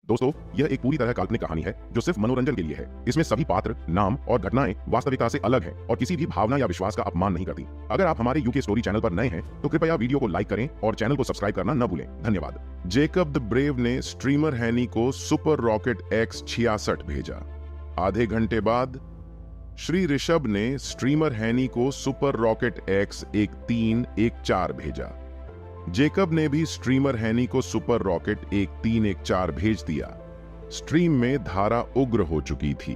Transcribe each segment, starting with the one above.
दोस्तों, यह एक पूरी तरह काल्पनिक कहानी है जो सिर्फ मनोरंजन के लिए है। इसमें सभी पात्र, नाम और घटनाएं वास्तविकता से अलग हैं और किसी भी भावना या विश्वास का अपमान नहीं करती। अगर आप हमारे यूके स्टोरी चैनल पर नए हैं तो कृपया वीडियो को लाइक करें और चैनल को सब्सक्राइब करना न भूलें। धन्यवाद। जेकब द ब्रेव ने स्ट्रीमर हैनी को सुपर रॉकेट X-66 भेजा। आधे घंटे बाद श्री ऋषभ ने स्ट्रीमर हैनी को सुपर रॉकेट X-1314 भेजा। जेकब ने भी स्ट्रीमर हैनी को सुपर रॉकेट 1314 भेज दिया। स्ट्रीम में धारा उग्र हो चुकी थी।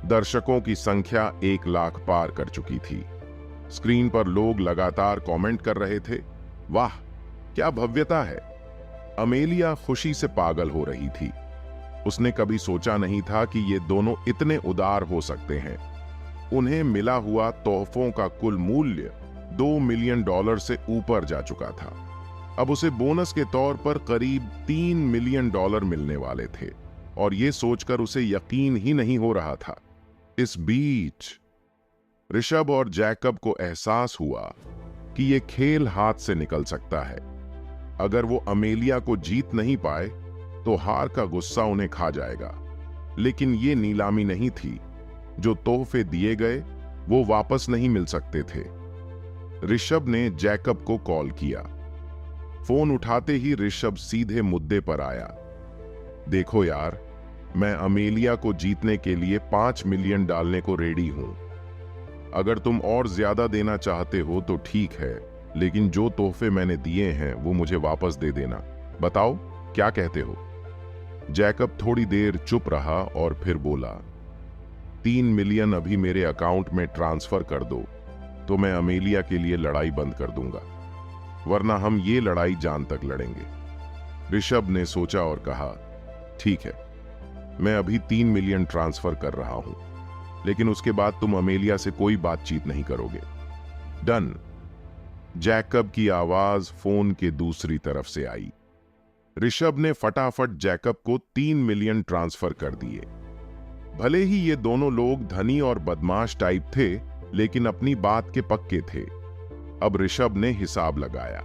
दर्शकों की संख्या 1 लाख पार कर चुकी थी। स्क्रीन पर लोग लगातार कमेंट कर रहे थे, वाह क्या भव्यता है। अमेलिया खुशी से पागल हो रही थी। उसने कभी सोचा नहीं था कि ये दोनों इतने उदार हो सकते हैं। उन्हें मिला हुआ तोहफों का कुल मूल्य $2 मिलियन से ऊपर जा चुका था। अब उसे बोनस के तौर पर करीब $3 मिलियन मिलने वाले थे और ये सोचकर उसे यकीन ही नहीं हो रहा था। इस बीच ऋषभ और जैकब को एहसास हुआ कि ये खेल हाथ से निकल सकता है। अगर वो अमेलिया को जीत नहीं पाए तो हार का गुस्सा उन्हें खा जाएगा। लेकिन ये नीलामी नहीं थी। जो तोहफे दिए गए वो वापस नहीं मिल सकते थे। ऋषभ ने जैकब को कॉल किया। फोन उठाते ही ऋषभ सीधे मुद्दे पर आया। देखो यार, मैं अमेलिया को जीतने के लिए 5 मिलियन डालने को रेडी हूं। अगर तुम और ज्यादा देना चाहते हो तो ठीक है, लेकिन जो तोहफे मैंने दिए हैं वो मुझे वापस दे देना। बताओ क्या कहते हो? जैकब थोड़ी देर चुप रहा और फिर बोला, 3 मिलियन अभी मेरे अकाउंट में ट्रांसफर कर दो तो मैं अमेलिया के लिए लड़ाई बंद कर दूंगा, वरना हम ये लड़ाई जान तक लड़ेंगे। ऋषभ ने सोचा और कहा, ठीक है, मैं अभी 3 मिलियन ट्रांसफर कर रहा हूं, लेकिन उसके बाद तुम अमेलिया से कोई बातचीत नहीं करोगे। डन। जैकब की आवाज फोन के दूसरी तरफ से आई। ऋषभ ने फटाफट जैकब को 3 मिलियन ट्रांसफर कर दिए। भले ही ये दोनों लोग धनी और बदमाश टाइप थे, लेकिन अपनी बात के पक्के थे। अब ऋषभ ने हिसाब लगाया।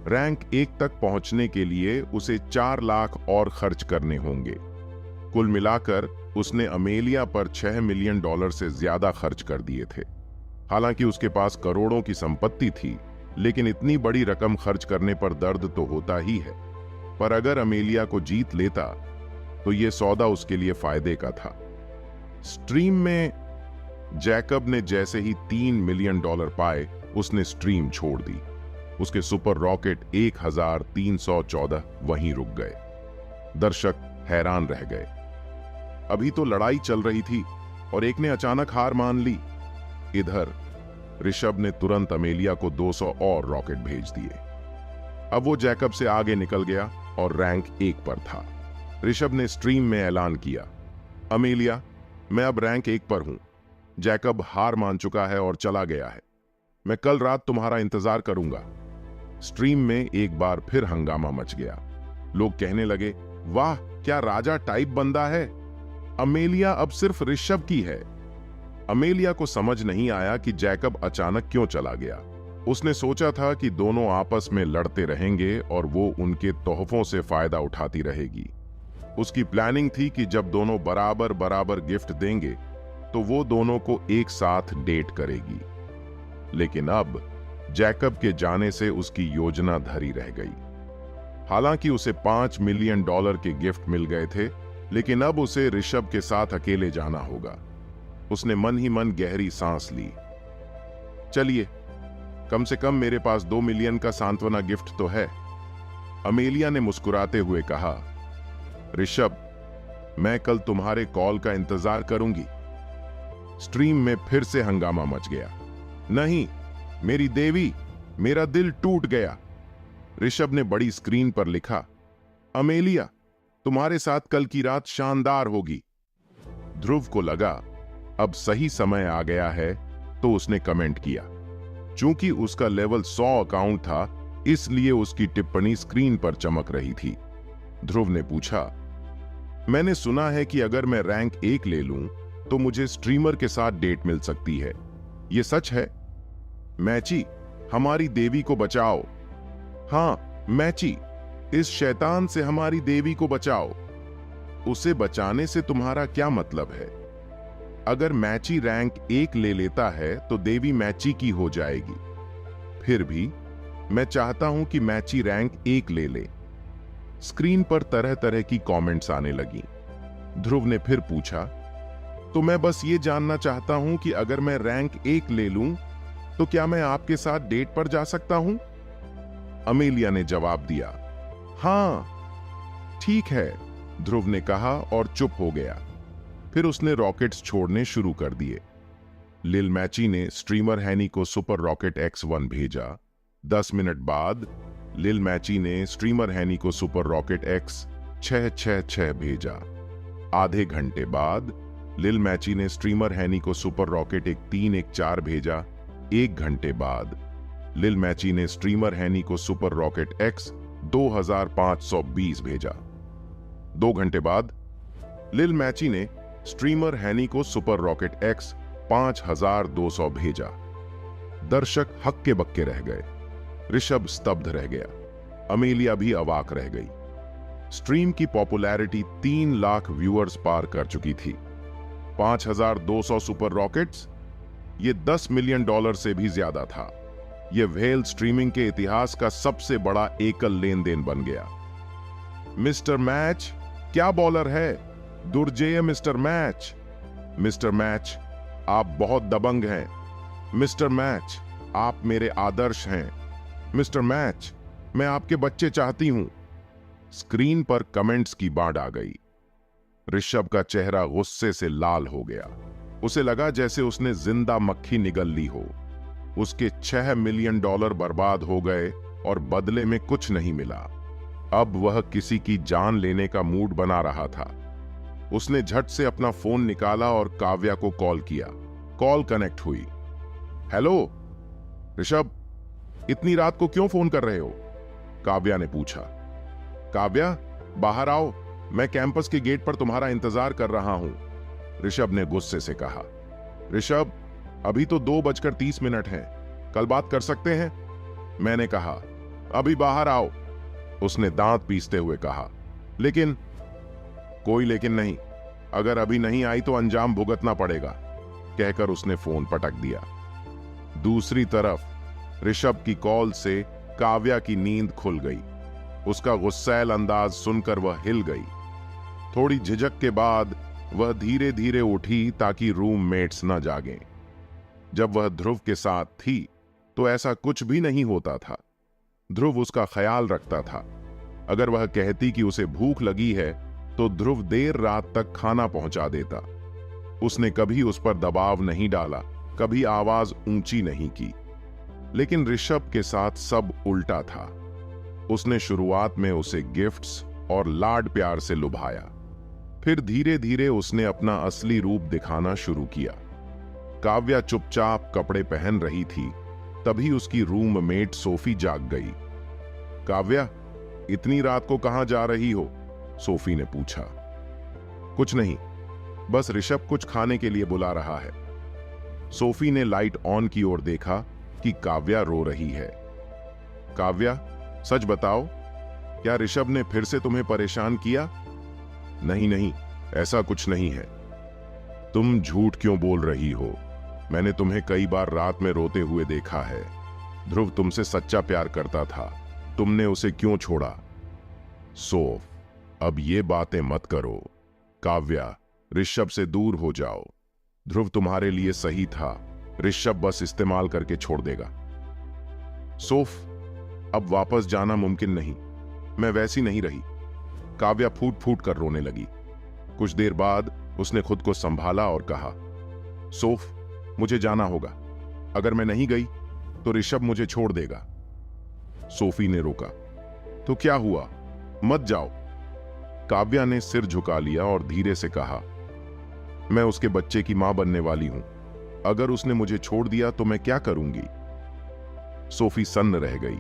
रैंक 1 तक पहुंचने के लिए उसे 4 लाख और खर्च करने होंगे। कुल मिलाकर उसने अमेलिया पर $6 मिलियन से ज्यादा खर्च कर दिए थे। हालांकि उसके पास करोड़ों की संपत्ति थी, लेकिन इतनी बड़ी रकम खर्च करने पर दर्द तो होता ही है। पर अगर अमेलिया को जीत लेता तो यह सौदा उसके लिए फायदे का था। स्ट्रीम में जैकब ने जैसे ही $3 मिलियन पाए, उसने स्ट्रीम छोड़ दी। उसके सुपर रॉकेट 1314 वहीं रुक गए। दर्शक हैरान रह गए। अभी तो लड़ाई चल रही थी और एक ने अचानक हार मान ली। इधर ऋषभ ने तुरंत अमेलिया को 200 और रॉकेट भेज दिए। अब वो जैकब से आगे निकल गया और रैंक 1 पर था। ऋषभ ने स्ट्रीम में ऐलान किया, अमेलिया, मैं अब रैंक 1 पर हूं। जैकब हार मान चुका है और चला गया है। मैं कल रात तुम्हारा इंतजार करूंगा। स्ट्रीम में एक बार फिर हंगामा मच गया। लोग कहने लगे, वाह क्या राजा टाइप बंदा है। अमेलिया अब सिर्फ ऋषभ की है। अमेलिया को समझ नहीं आया कि जैकब अचानक क्यों चला गया। उसने सोचा था कि दोनों आपस में लड़ते रहेंगे और वो उनके तोहफों से फायदा उठाती रहेगी। उसकी प्लानिंग थी कि जब दोनों बराबर बराबर गिफ्ट देंगे तो वो दोनों को एक साथ डेट करेगी। लेकिन अब जैकब के जाने से उसकी योजना धरी रह गई। हालांकि उसे $5 मिलियन के गिफ्ट मिल गए थे, लेकिन अब उसे ऋषभ के साथ अकेले जाना होगा। उसने मन ही मन गहरी सांस ली। चलिए, कम से कम मेरे पास 2 मिलियन का सांत्वना गिफ्ट तो है। अमेलिया ने मुस्कुराते हुए कहा, ऋषभ, मैं कल तुम्हारे कॉल का इंतजार करूंगी। स्ट्रीम में फिर से हंगामा मच गया। नहीं, मेरी देवी, मेरा दिल टूट गया। ऋषभ ने बड़ी स्क्रीन पर लिखा, अमेलिया, तुम्हारे साथ कल की रात शानदार होगी। ध्रुव को लगा अब सही समय आ गया है, तो उसने कमेंट किया। चूंकि उसका लेवल 100 अकाउंट था, इसलिए उसकी टिप्पणी स्क्रीन पर चमक रही थी। ध्रुव ने पूछा, मैंने सुना है कि अगर मैं रैंक 1 ले लूं तो मुझे स्ट्रीमर के साथ डेट मिल सकती है, ये सच है? मैची, हमारी देवी को बचाओ। हाँ मैची, इस शैतान से हमारी देवी को बचाओ। उसे बचाने से तुम्हारा क्या मतलब है? अगर मैची रैंक 1 ले लेता है तो देवी मैची की हो जाएगी। फिर भी मैं चाहता हूं कि मैची रैंक 1 ले ले। स्क्रीन पर तरह तरह की कमेंट्स आने लगी। ध्रुव ने फिर पूछा, तो मैं बस ये जानना चाहता हूं कि अगर मैं रैंक 1 ले लूं तो क्या मैं आपके साथ डेट पर जा सकता हूं? अमेलिया ने जवाब दिया, हां ठीक है, ध्रुव ने कहा और चुप हो गया। फिर उसने रॉकेट्स छोड़ने शुरू कर दिए। लिल मैची ने स्ट्रीमर हैनी को सुपर रॉकेट X1 भेजा। 10 मिनट बाद लिल मैची ने स्ट्रीमर हैनी को सुपर रॉकेट X666 भेजा। आधे घंटे बाद लिल मैची ने स्ट्रीमर हैनी को सुपर रॉकेट 1314 भेजा। 1 घंटे बाद लिल मैची ने स्ट्रीमर हैनी को सुपर रॉकेट X2520 भेजा। 2 घंटे बाद लिल मैची ने स्ट्रीमर हैनी को सुपर रॉकेट X5200 भेजा। दर्शक हक्के बक्के रह गए। ऋषभ स्तब्ध रह गया। अमेलिया भी अवाक रह गई। स्ट्रीम की पॉपुलैरिटी 3 लाख व्यूअर्स पार कर चुकी थी। 5200 सुपर रॉकेट्स, ये $10 मिलियन से भी ज्यादा था। यह व्हेल स्ट्रीमिंग के इतिहास का सबसे बड़ा एकल लेन देन बन गया। मिस्टर मैच क्या बॉलर है, दुर्जेय मिस्टर मैच। मिस्टर मैच आप बहुत दबंग हैं। मिस्टर मैच आप मेरे आदर्श हैं। मिस्टर मैच मैं आपके बच्चे चाहती हूं। स्क्रीन पर कमेंट्स की बाढ़ आ गई। ऋषभ का चेहरा गुस्से से लाल हो गया। उसे लगा जैसे उसने जिंदा मक्खी निगल ली हो। उसके $6 मिलियन बर्बाद हो गए और बदले में कुछ नहीं मिला। अब वह किसी की जान लेने का मूड बना रहा था। उसने झट से अपना फोन निकाला और काव्या को कॉल किया। कॉल कनेक्ट हुई। हेलो ऋषभ, इतनी रात को क्यों फोन कर रहे हो? काव्या ने पूछा। काव्या बाहर आओ, मैं कैंपस के गेट पर तुम्हारा इंतजार कर रहा हूं, ऋषभ ने गुस्से से कहा। ऋषभ अभी तो 2:30 हैं, कल बात कर सकते हैं, मैंने कहा। अभी बाहर आओ, उसने दांत पीसते हुए कहा। लेकिन कोई लेकिन नहीं, अगर अभी नहीं आई तो अंजाम भुगतना पड़ेगा, कहकर उसने फोन पटक दिया। दूसरी तरफ ऋषभ की कॉल से काव्या की नींद खुल गई। उसका गुस्सैल अंदाज सुनकर वह हिल गई। थोड़ी झिझक के बाद वह धीरे धीरे उठी ताकि रूममेट्स न जागें। जब वह ध्रुव के साथ थी तो ऐसा कुछ भी नहीं होता था। ध्रुव उसका ख्याल रखता था। अगर वह कहती कि उसे भूख लगी है तो ध्रुव देर रात तक खाना पहुंचा देता। उसने कभी उस पर दबाव नहीं डाला, कभी आवाज ऊंची नहीं की। लेकिन ऋषभ के साथ सब उल्टा था। उसने शुरुआत में उसे गिफ्ट्स और लाड प्यार से लुभाया। फिर धीरे धीरे उसने अपना असली रूप दिखाना शुरू किया। काव्या चुपचाप कपड़े पहन रही थी, तभी उसकी रूममेट सोफी जाग गई। काव्या इतनी रात को कहां जा रही हो? सोफी ने पूछा। कुछ नहीं, बस ऋषभ कुछ खाने के लिए बुला रहा है। सोफी ने लाइट ऑन की ओर देखा कि काव्या रो रही है। काव्या सच बताओ, क्या ऋषभ ने फिर से तुम्हें परेशान किया? नहीं नहीं, ऐसा कुछ नहीं है। तुम झूठ क्यों बोल रही हो? मैंने तुम्हें कई बार रात में रोते हुए देखा है। ध्रुव तुमसे सच्चा प्यार करता था, तुमने उसे क्यों छोड़ा? सोफ, अब ये बातें मत करो। काव्या, ऋषभ से दूर हो जाओ। ध्रुव तुम्हारे लिए सही था, ऋषभ बस इस्तेमाल करके छोड़ देगा। सोफ, अब वापस जाना मुमकिन नहीं, मैं वैसी नहीं रही। काव्या फूट फूट कर रोने लगी। कुछ देर बाद उसने खुद को संभाला और कहा, सोफ, मुझे जाना होगा। अगर मैं नहीं गई तो ऋषभ मुझे छोड़ देगा। सोफी ने रोका। तो क्या हुआ? मत जाओ। काव्या ने सिर झुका लिया और धीरे से कहा, मैं उसके बच्चे की मां बनने वाली हूं। अगर उसने मुझे छोड़ दिया तो मैं क्या करूंगी? सोफी सन्न रह गई।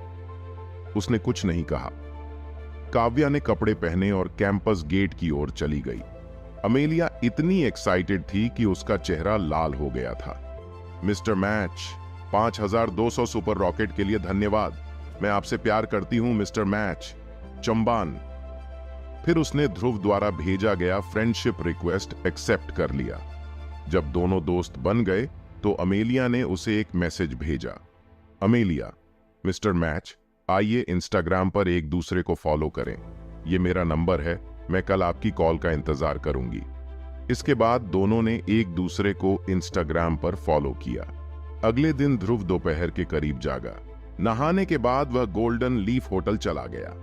उसने कुछ नहीं कहा। काव्या ने कपड़े पहने और कैंपस गेट की ओर चली गई। अमेलिया इतनी एक्साइटेड थी कि उसका चेहरा लाल हो गया था। मिस्टर मैच, 5200 सुपर रॉकेट के लिए धन्यवाद। मैं आपसे प्यार करती हूं मिस्टर मैच। चंबान। फिर उसने ध्रुव द्वारा भेजा गया फ्रेंडशिप रिक्वेस्ट एक्सेप्ट कर लिया। जब दोनों दोस्त बन गए तो अमेलिया ने उसे एक मैसेज भेजा। अमेलिया, मिस्टर मैच, आइए इंस्टाग्राम पर एक दूसरे को फॉलो करें। ये मेरा नंबर है, मैं कल आपकी कॉल का इंतजार करूंगी। इसके बाद दोनों ने एक दूसरे को इंस्टाग्राम पर फॉलो किया। अगले दिन ध्रुव दोपहर के करीब जागा। नहाने के बाद वह गोल्डन लीफ होटल चला गया।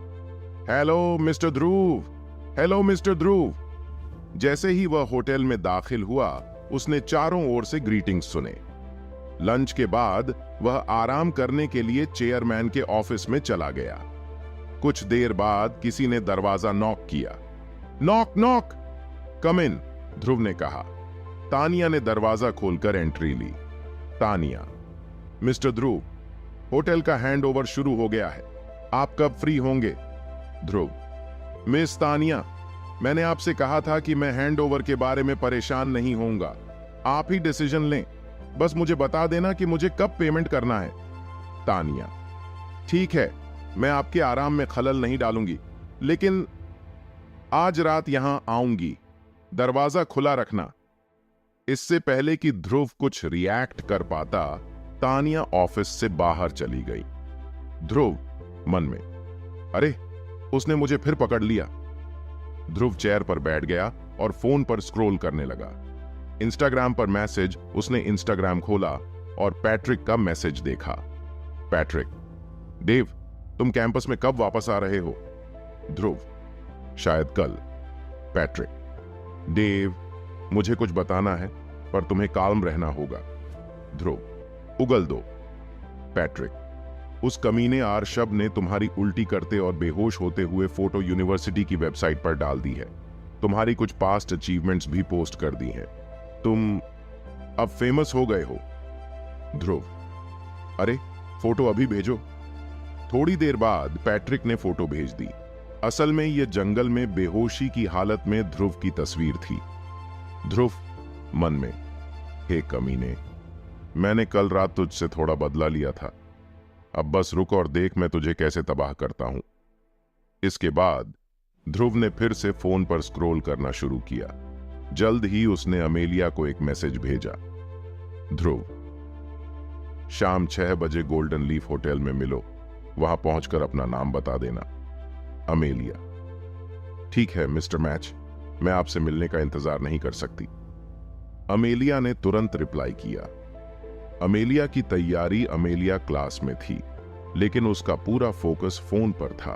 हेलो मिस्टर ध्रुव, हेलो मिस्टर ध्रुव। जैसे ही वह होटल में दाखिल हुआ, उसने चारों ओर से ग्रीटिंग्स सुने। लंच के बाद वह आराम करने के लिए चेयरमैन के ऑफिस में चला गया। कुछ देर बाद किसी ने दरवाजा नॉक किया। नॉक नॉक, कम इन, ध्रुव ने कहा। तानिया ने दरवाजा खोलकर एंट्री ली। तानिया, मिस्टर ध्रुव, होटल का हैंडओवर शुरू हो गया है, आप कब फ्री होंगे? ध्रुव, मिस तानिया, मैंने आपसे कहा था कि मैं हैंडओवर के बारे में परेशान नहीं होऊंगा। आप ही डिसीजन लें, बस मुझे बता देना कि मुझे कब पेमेंट करना है। तानिया, ठीक है, मैं आपके आराम में खलल नहीं डालूंगी, लेकिन आज रात यहां आऊंगी, दरवाजा खुला रखना। इससे पहले कि ध्रुव कुछ रिएक्ट कर पाता, तानिया ऑफिस से बाहर चली गई। ध्रुव मन में, अरे उसने मुझे फिर पकड़ लिया। ध्रुव चेयर पर बैठ गया और फोन पर स्क्रॉल करने लगा। इंस्टाग्राम पर मैसेज, उसने इंस्टाग्राम खोला और पैट्रिक का मैसेज देखा। पैट्रिक, डेव, तुम कैंपस में कब वापस आ रहे हो? ध्रुव, शायद कल। पैट्रिक, डेव, मुझे कुछ बताना है, पर तुम्हें काल्म रहना होगा। ध्रुव, उगल दो। पैट्रिक, उस कमीने आरशब ने तुम्हारी उल्टी करते और बेहोश होते हुए फोटो यूनिवर्सिटी की वेबसाइट पर डाल दी है। तुम्हारी कुछ पास्ट अचीवमेंट्स भी पोस्ट कर दी हैं। तुम अब फेमस हो गए हो। ध्रुव, अरे फोटो अभी भेजो। थोड़ी देर बाद पैट्रिक ने फोटो भेज दी। असल में यह जंगल में बेहोशी की हालत में ध्रुव की तस्वीर थी। ध्रुव मन में, हे कमीने, मैंने कल रात तुझसे थोड़ा बदला लिया था, अब बस रुक और देख मैं तुझे कैसे तबाह करता हूं। इसके बाद ध्रुव ने फिर से फोन पर स्क्रॉल करना शुरू किया। जल्द ही उसने अमेलिया को एक मैसेज भेजा। ध्रुव, शाम 6 बजे गोल्डन लीफ होटल में मिलो, वहां पहुंचकर अपना नाम बता देना। अमेलिया, ठीक है मिस्टर मैच, मैं आपसे मिलने का इंतजार नहीं कर सकती। अमेलिया ने तुरंत रिप्लाई किया। अमेलिया की तैयारी अमेलिया क्लास में थी, लेकिन उसका पूरा फोकस फोन पर था।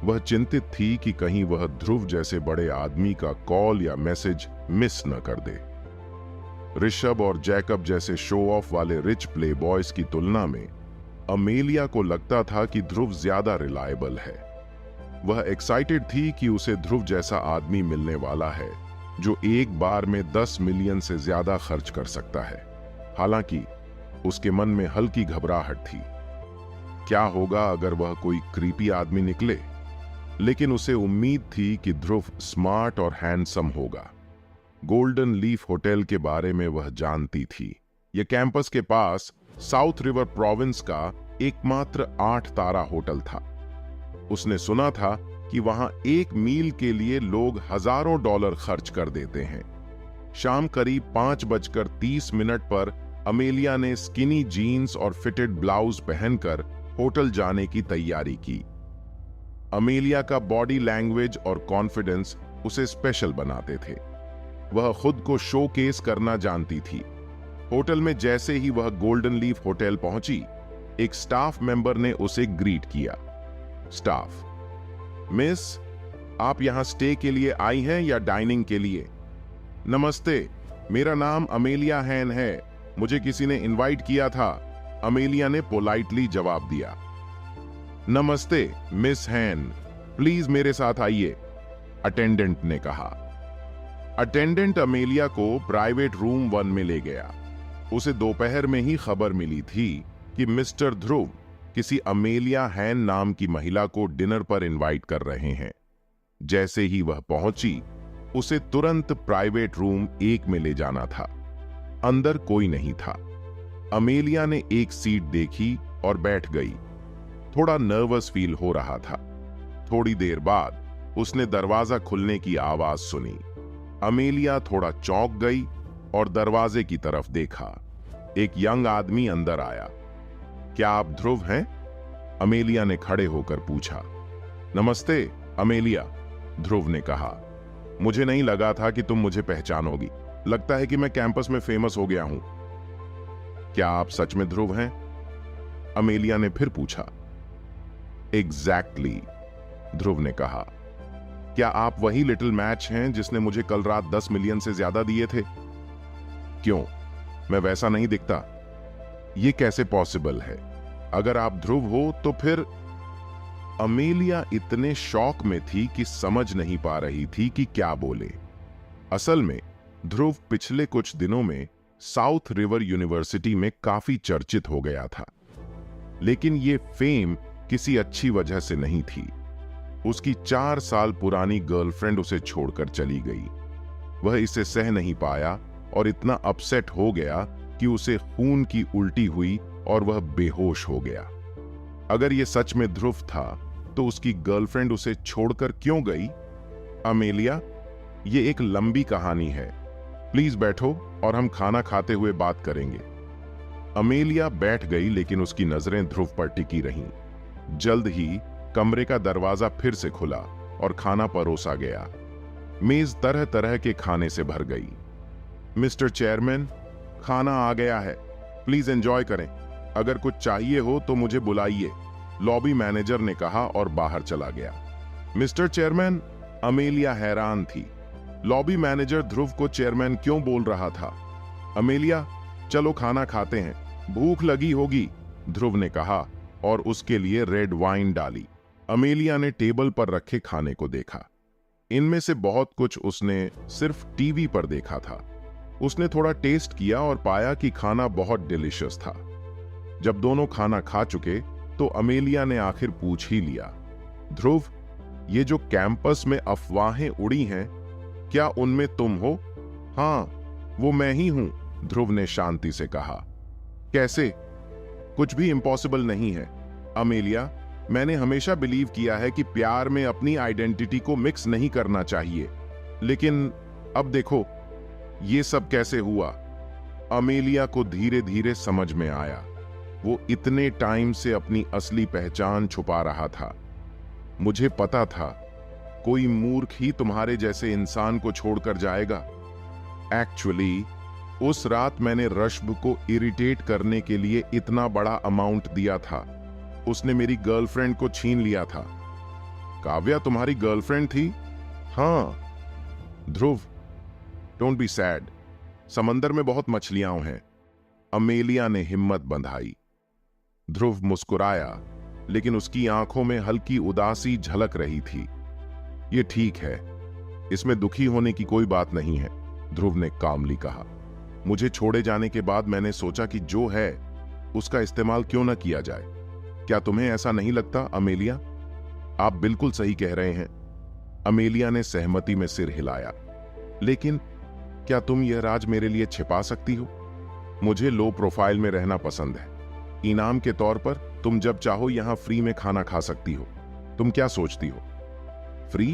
वह चिंतित थी कि कहीं वह ध्रुव जैसे बड़े आदमी का कॉल या मैसेज मिस न कर दे। ऋषभ और जैकब जैसे शो ऑफ वाले रिच प्ले बॉयज की तुलना में अमेलिया को लगता था कि ध्रुव ज्यादा रिलायबल है। वह एक्साइटेड थी कि उसे ध्रुव जैसा आदमी मिलने वाला है जो एक बार में 10 मिलियन से ज्यादा खर्च कर सकता है। हालांकि उसके मन में हल्की घबराहट थी। क्या होगा अगर वह कोई क्रीपी आदमी निकले? लेकिन उसे उम्मीद थी कि ध्रुव स्मार्ट और हैंडसम होगा। गोल्डन लीफ होटल के बारे में वह जानती थी। यह कैंपस के पास साउथ रिवर प्रोविंस का एकमात्र 8 तारा होटल था। उसने सुना था कि वहां 1 मील के लिए लोग हजारों डॉलर खर्च कर देते हैं। शाम करीब 5:30 पर अमेलिया ने स्किनी जीन्स और फिटेड ब्लाउज पहनकर होटल जाने की तैयारी की। अमेलिया का बॉडी लैंग्वेज और कॉन्फिडेंस उसे स्पेशल बनाते थे। वह खुद को शोकेस करना जानती थी। होटल में जैसे ही वह गोल्डन लीफ होटल पहुंची, एक स्टाफ मेंबर ने उसे ग्रीट किया। स्टाफ, मिस, आप यहां स्टे के लिए आई हैं या डाइनिंग के लिए? नमस्ते, मेरा नाम अमेलिया हैन है, मुझे किसी ने इनवाइट किया था, अमेलिया ने पोलाइटली जवाब दिया। नमस्ते मिस हैन, प्लीज मेरे साथ आइए, अटेंडेंट ने कहा। अटेंडेंट अमेलिया को प्राइवेट रूम 1 में ले गया। उसे दोपहर में ही खबर मिली थी कि मिस्टर ध्रुव किसी अमेलिया हैन नाम की महिला को डिनर पर इनवाइट कर रहे हैं। जैसे ही वह पहुंची, उसे तुरंत प्राइवेट रूम 1 में ले जाना था। अंदर कोई नहीं था। अमेलिया ने एक सीट देखी और बैठ गई। थोड़ा नर्वस फील हो रहा था। थोड़ी देर बाद उसने दरवाजा खुलने की आवाज सुनी। अमेलिया थोड़ा चौंक गई और दरवाजे की तरफ देखा। एक यंग आदमी अंदर आया। क्या आप ध्रुव हैं? अमेलिया ने खड़े होकर पूछा। नमस्ते अमेलिया, ध्रुव ने कहा। मुझे नहीं लगा था कि तुम मुझे पहचानोगी। लगता है कि मैं कैंपस में फेमस हो गया हूं। क्या आप सच में ध्रुव हैं? अमेलिया ने फिर पूछा। एग्जैक्टली, ध्रुव ने कहा। क्या आप वही लिटिल मैच हैं जिसने मुझे कल रात 10 मिलियन से ज्यादा दिए थे? क्यों, मैं वैसा नहीं दिखता? ये कैसे पॉसिबल है? अगर आप ध्रुव हो तो फिर। अमेलिया इतने शॉक में थी कि समझ नहीं पा रही थी कि क्या बोले। असल में ध्रुव पिछले कुछ दिनों में साउथ रिवर यूनिवर्सिटी में काफी चर्चित हो गया था, लेकिन ये फेम किसी अच्छी वजह से नहीं थी। उसकी 4 साल पुरानी गर्लफ्रेंड उसे छोड़कर चली गई। वह इसे सह नहीं पाया और इतना अपसेट हो गया कि उसे खून की उल्टी हुई और वह बेहोश हो गया। अगर यह सच में ध्रुव था तो उसकी गर्लफ्रेंड उसे छोड़कर क्यों गई? अमेलिया, ये एक लंबी कहानी है। प्लीज बैठो और हम खाना खाते हुए बात करेंगे। अमेलिया बैठ गई, लेकिन उसकी नजरें ध्रुव पर टिकी रहीं। जल्द ही कमरे का दरवाजा फिर से खुला और खाना परोसा गया। मेज तरह तरह के खाने से भर गई। मिस्टर चेयरमैन, खाना आ गया है, प्लीज एंजॉय करें। अगर कुछ चाहिए हो तो मुझे बुलाइए, लॉबी मैनेजर ने कहा और बाहर चला गया। मिस्टर चेयरमैन, अमेलिया हैरान थी। लॉबी मैनेजर ध्रुव को चेयरमैन क्यों बोल रहा था? अमेलिया, चलो खाना खाते हैं, भूख लगी होगी, ध्रुव ने कहा और उसके लिए रेड वाइन डाली। अमेलिया ने टेबल पर रखे खाने को देखा। इनमें से बहुत कुछ उसने सिर्फ टीवी पर देखा था। उसने थोड़ा टेस्ट किया और पाया कि खाना बहुत डिलिशियस था। जब दोनों खाना खा चुके तो अमेलिया ने आखिर पूछ ही लिया, ध्रुव, ये जो कैंपस में अफवाहें उड़ी हैं, क्या उनमें तुम हो? हाँ, वो मैं ही हूं, ध्रुव ने शांति से कहा। कैसे? कुछ भी इम्पॉसिबल नहीं है अमेलिया। मैंने हमेशा बिलीव किया है कि प्यार में अपनी आइडेंटिटी को मिक्स नहीं करना चाहिए, लेकिन अब देखो ये सब कैसे हुआ। अमेलिया को धीरे धीरे समझ में आया। वो इतने टाइम से अपनी असली पहचान छुपा रहा था। मुझे पता था कोई मूर्ख ही तुम्हारे जैसे इंसान को छोड़कर जाएगा। एक्चुअली उस रात मैंने रश्ब को इरिटेट करने के लिए इतना बड़ा अमाउंट दिया था। उसने मेरी गर्लफ्रेंड को छीन लिया था। काव्या तुम्हारी गर्लफ्रेंड थी? हाँ। ध्रुव, डोंट बी सैड, समंदर में बहुत मछलियां हैं। अमेलिया ने हिम्मत बंधाई। ध्रुव मुस्कुराया, लेकिन उसकी आंखों में हल्की उदासी झलक रही थी। यह ठीक है, इसमें दुखी होने की कोई बात नहीं है, ध्रुव ने कामली कहा। मुझे छोड़े जाने के बाद मैंने सोचा कि जो है उसका इस्तेमाल क्यों न किया जाए। क्या तुम्हें ऐसा नहीं लगता अमेलिया? आप बिल्कुल सही कह रहे हैं। अमेलिया ने सहमति में सिर हिलाया। लेकिन क्या तुम यह राज मेरे लिए छिपा सकती हो? मुझे लो प्रोफाइल में रहना पसंद है। इनाम के तौर पर तुम जब चाहो यहां फ्री में खाना खा सकती हो। तुम क्या सोचती हो? फ्री?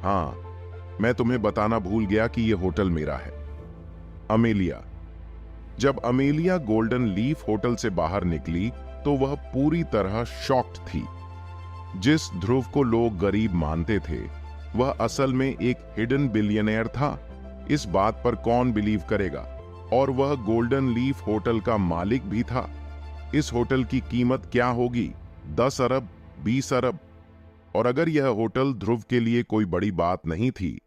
हाँ, मैं तुम्हें बताना भूल गया कि यह होटल मेरा है। अमेलिया। जब अमेलिया गोल्डन लीफ होटल से बाहर निकली तो वह पूरी तरह शॉक्ड थी। जिस ध्रुव को लोग गरीब मानते थे, वह असल में एक हिडन बिलियनेयर था। इस बात पर कौन बिलीव करेगा? और वह गोल्डन लीफ होटल का मालिक भी था। इस होटल की कीमत क्या होगी? 10 अरब, 20 अरब। और अगर यह होटल ध्रुव के लिए कोई बड़ी बात नहीं थी,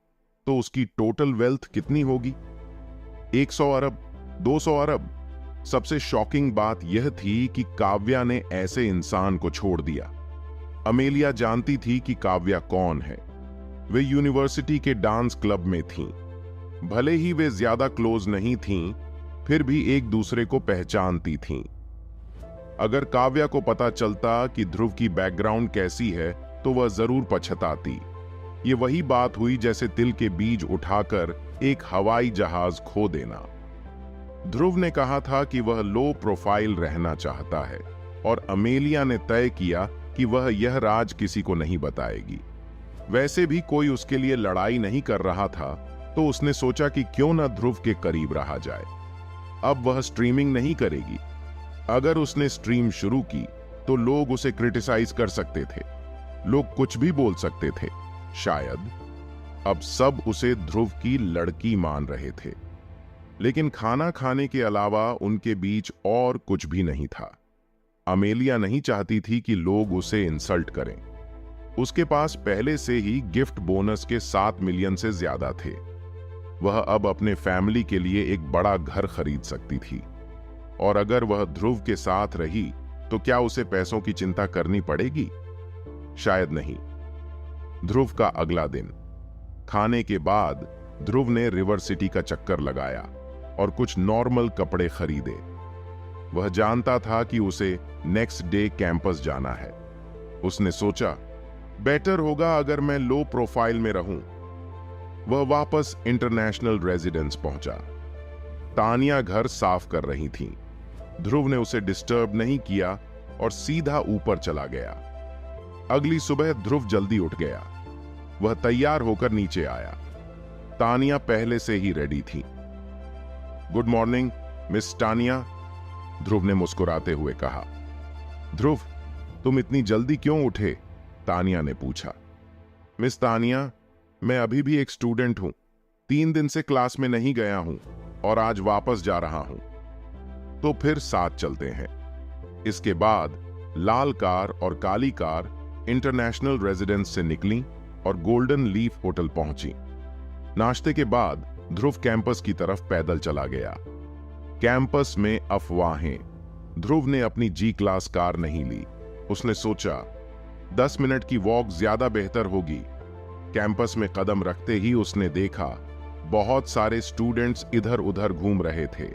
तो उसकी टोटल वेल्थ कितनी होगी? 100 अरब, 200 अरब। सबसे शॉकिंग बात यह थी कि काव्या ने ऐसे इंसान को छोड़ दिया। अमेलिया जानती थी कि काव्या कौन है। वे यूनिवर्सिटी के डांस क्लब में थीं। भले ही वे ज्यादा क्लोज नहीं थीं, फिर भी एक दूसरे को पहचानती थीं। अगर काव्या को पता चलता कि ध्रुव की बैकग्राउंड कैसी है तो वह जरूर पछताती। ये वही बात हुई जैसे तिल के बीज उठाकर एक हवाई जहाज खो देना। ध्रुव ने कहा था कि वह लो प्रोफाइल रहना चाहता है और अमेलिया ने तय किया कि वह यह राज किसी को नहीं बताएगी। वैसे भी कोई उसके लिए लड़ाई नहीं कर रहा था, तो उसने सोचा कि क्यों न ध्रुव के करीब रहा जाए। अब वह स्ट्रीमिंग नहीं करेगी। अगर उसने स्ट्रीम शुरू की तो लोग उसे क्रिटिसाइज कर सकते थे, लोग कुछ भी बोल सकते थे। शायद अब सब उसे ध्रुव की लड़की मान रहे थे, लेकिन खाना खाने के अलावा उनके बीच और कुछ भी नहीं था। अमेलिया नहीं चाहती थी कि लोग उसे इंसल्ट करें। उसके पास पहले से ही गिफ्ट बोनस के 7 मिलियन से ज्यादा थे। वह अब अपने फैमिली के लिए एक बड़ा घर खरीद सकती थी, और अगर वह ध्रुव के साथ रही तो क्या उसे पैसों की चिंता करनी पड़ेगी? शायद नहीं। ध्रुव का अगला दिन। खाने के बाद ध्रुव ने रिवर सिटी का चक्कर लगाया और कुछ नॉर्मल कपड़े खरीदे। वह जानता था कि उसे नेक्स्ट डे कैंपस जाना है। उसने सोचा, बेटर होगा अगर मैं लो प्रोफाइल में रहूं। वह वापस इंटरनेशनल रेजिडेंस पहुंचा। तानिया घर साफ कर रही थीं। ध्रुव ने उसे डिस्टर्ब नहीं किया और सीधा ऊपर चला गया। अगली सुबह ध्रुव जल्दी उठ गया। वह तैयार होकर नीचे आया। तानिया पहले से ही रेडी थी। गुड मॉर्निंग मिस तानिया, ध्रुव ने मुस्कुराते हुए कहा। ध्रुव, तुम इतनी जल्दी क्यों उठे? तानिया ने पूछा। मिस तानिया, मैं अभी भी एक स्टूडेंट हूं। 3 दिन से क्लास में नहीं गया हूं और आज वापस जा रहा हूं। तो फिर साथ चलते हैं। इसके बाद लाल कार और काली कार इंटरनेशनल रेजिडेंस से निकली और गोल्डन लीफ होटल पहुंची। नाश्ते के बाद ध्रुव कैंपस की तरफ पैदल चला गया। कैंपस में अफवाहें। ध्रुव ने अपनी जी क्लास कार नहीं ली। उसने सोचा 10 मिनट की वॉक ज्यादा बेहतर होगी। कैंपस में कदम रखते ही उसने देखा बहुत सारे स्टूडेंट्स इधर उधर घूम रहे थे।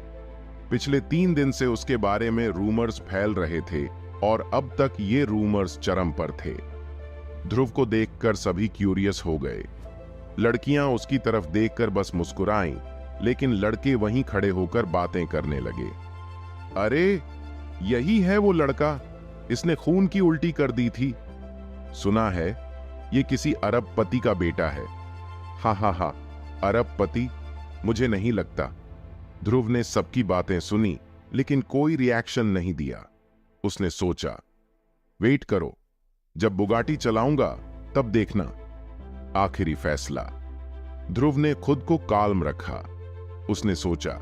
पिछले 3 दिन से उसके बारे में रूमर्स फैल रहे थे और अब तक ये रूमर्स चरम पर थे। ध्रुव को देखकर सभी क्यूरियस हो गए। लड़कियां उसकी तरफ देखकर बस मुस्कुराईं, लेकिन लड़के वहीं खड़े होकर बातें करने लगे। अरे, यही है वो लड़का, इसने खून की उल्टी कर दी थी। सुना है ये किसी अरबपति का बेटा है। हा हा हा, अरबपति? मुझे नहीं लगता। ध्रुव ने सबकी बातें सुनी, लेकिन कोई रिएक्शन नहीं दिया। उसने सोचा, वेट करो, जब बुगाटी चलाऊंगा तब देखना। आखिरी फैसला। ध्रुव ने खुद को काल्म रखा। उसने सोचा,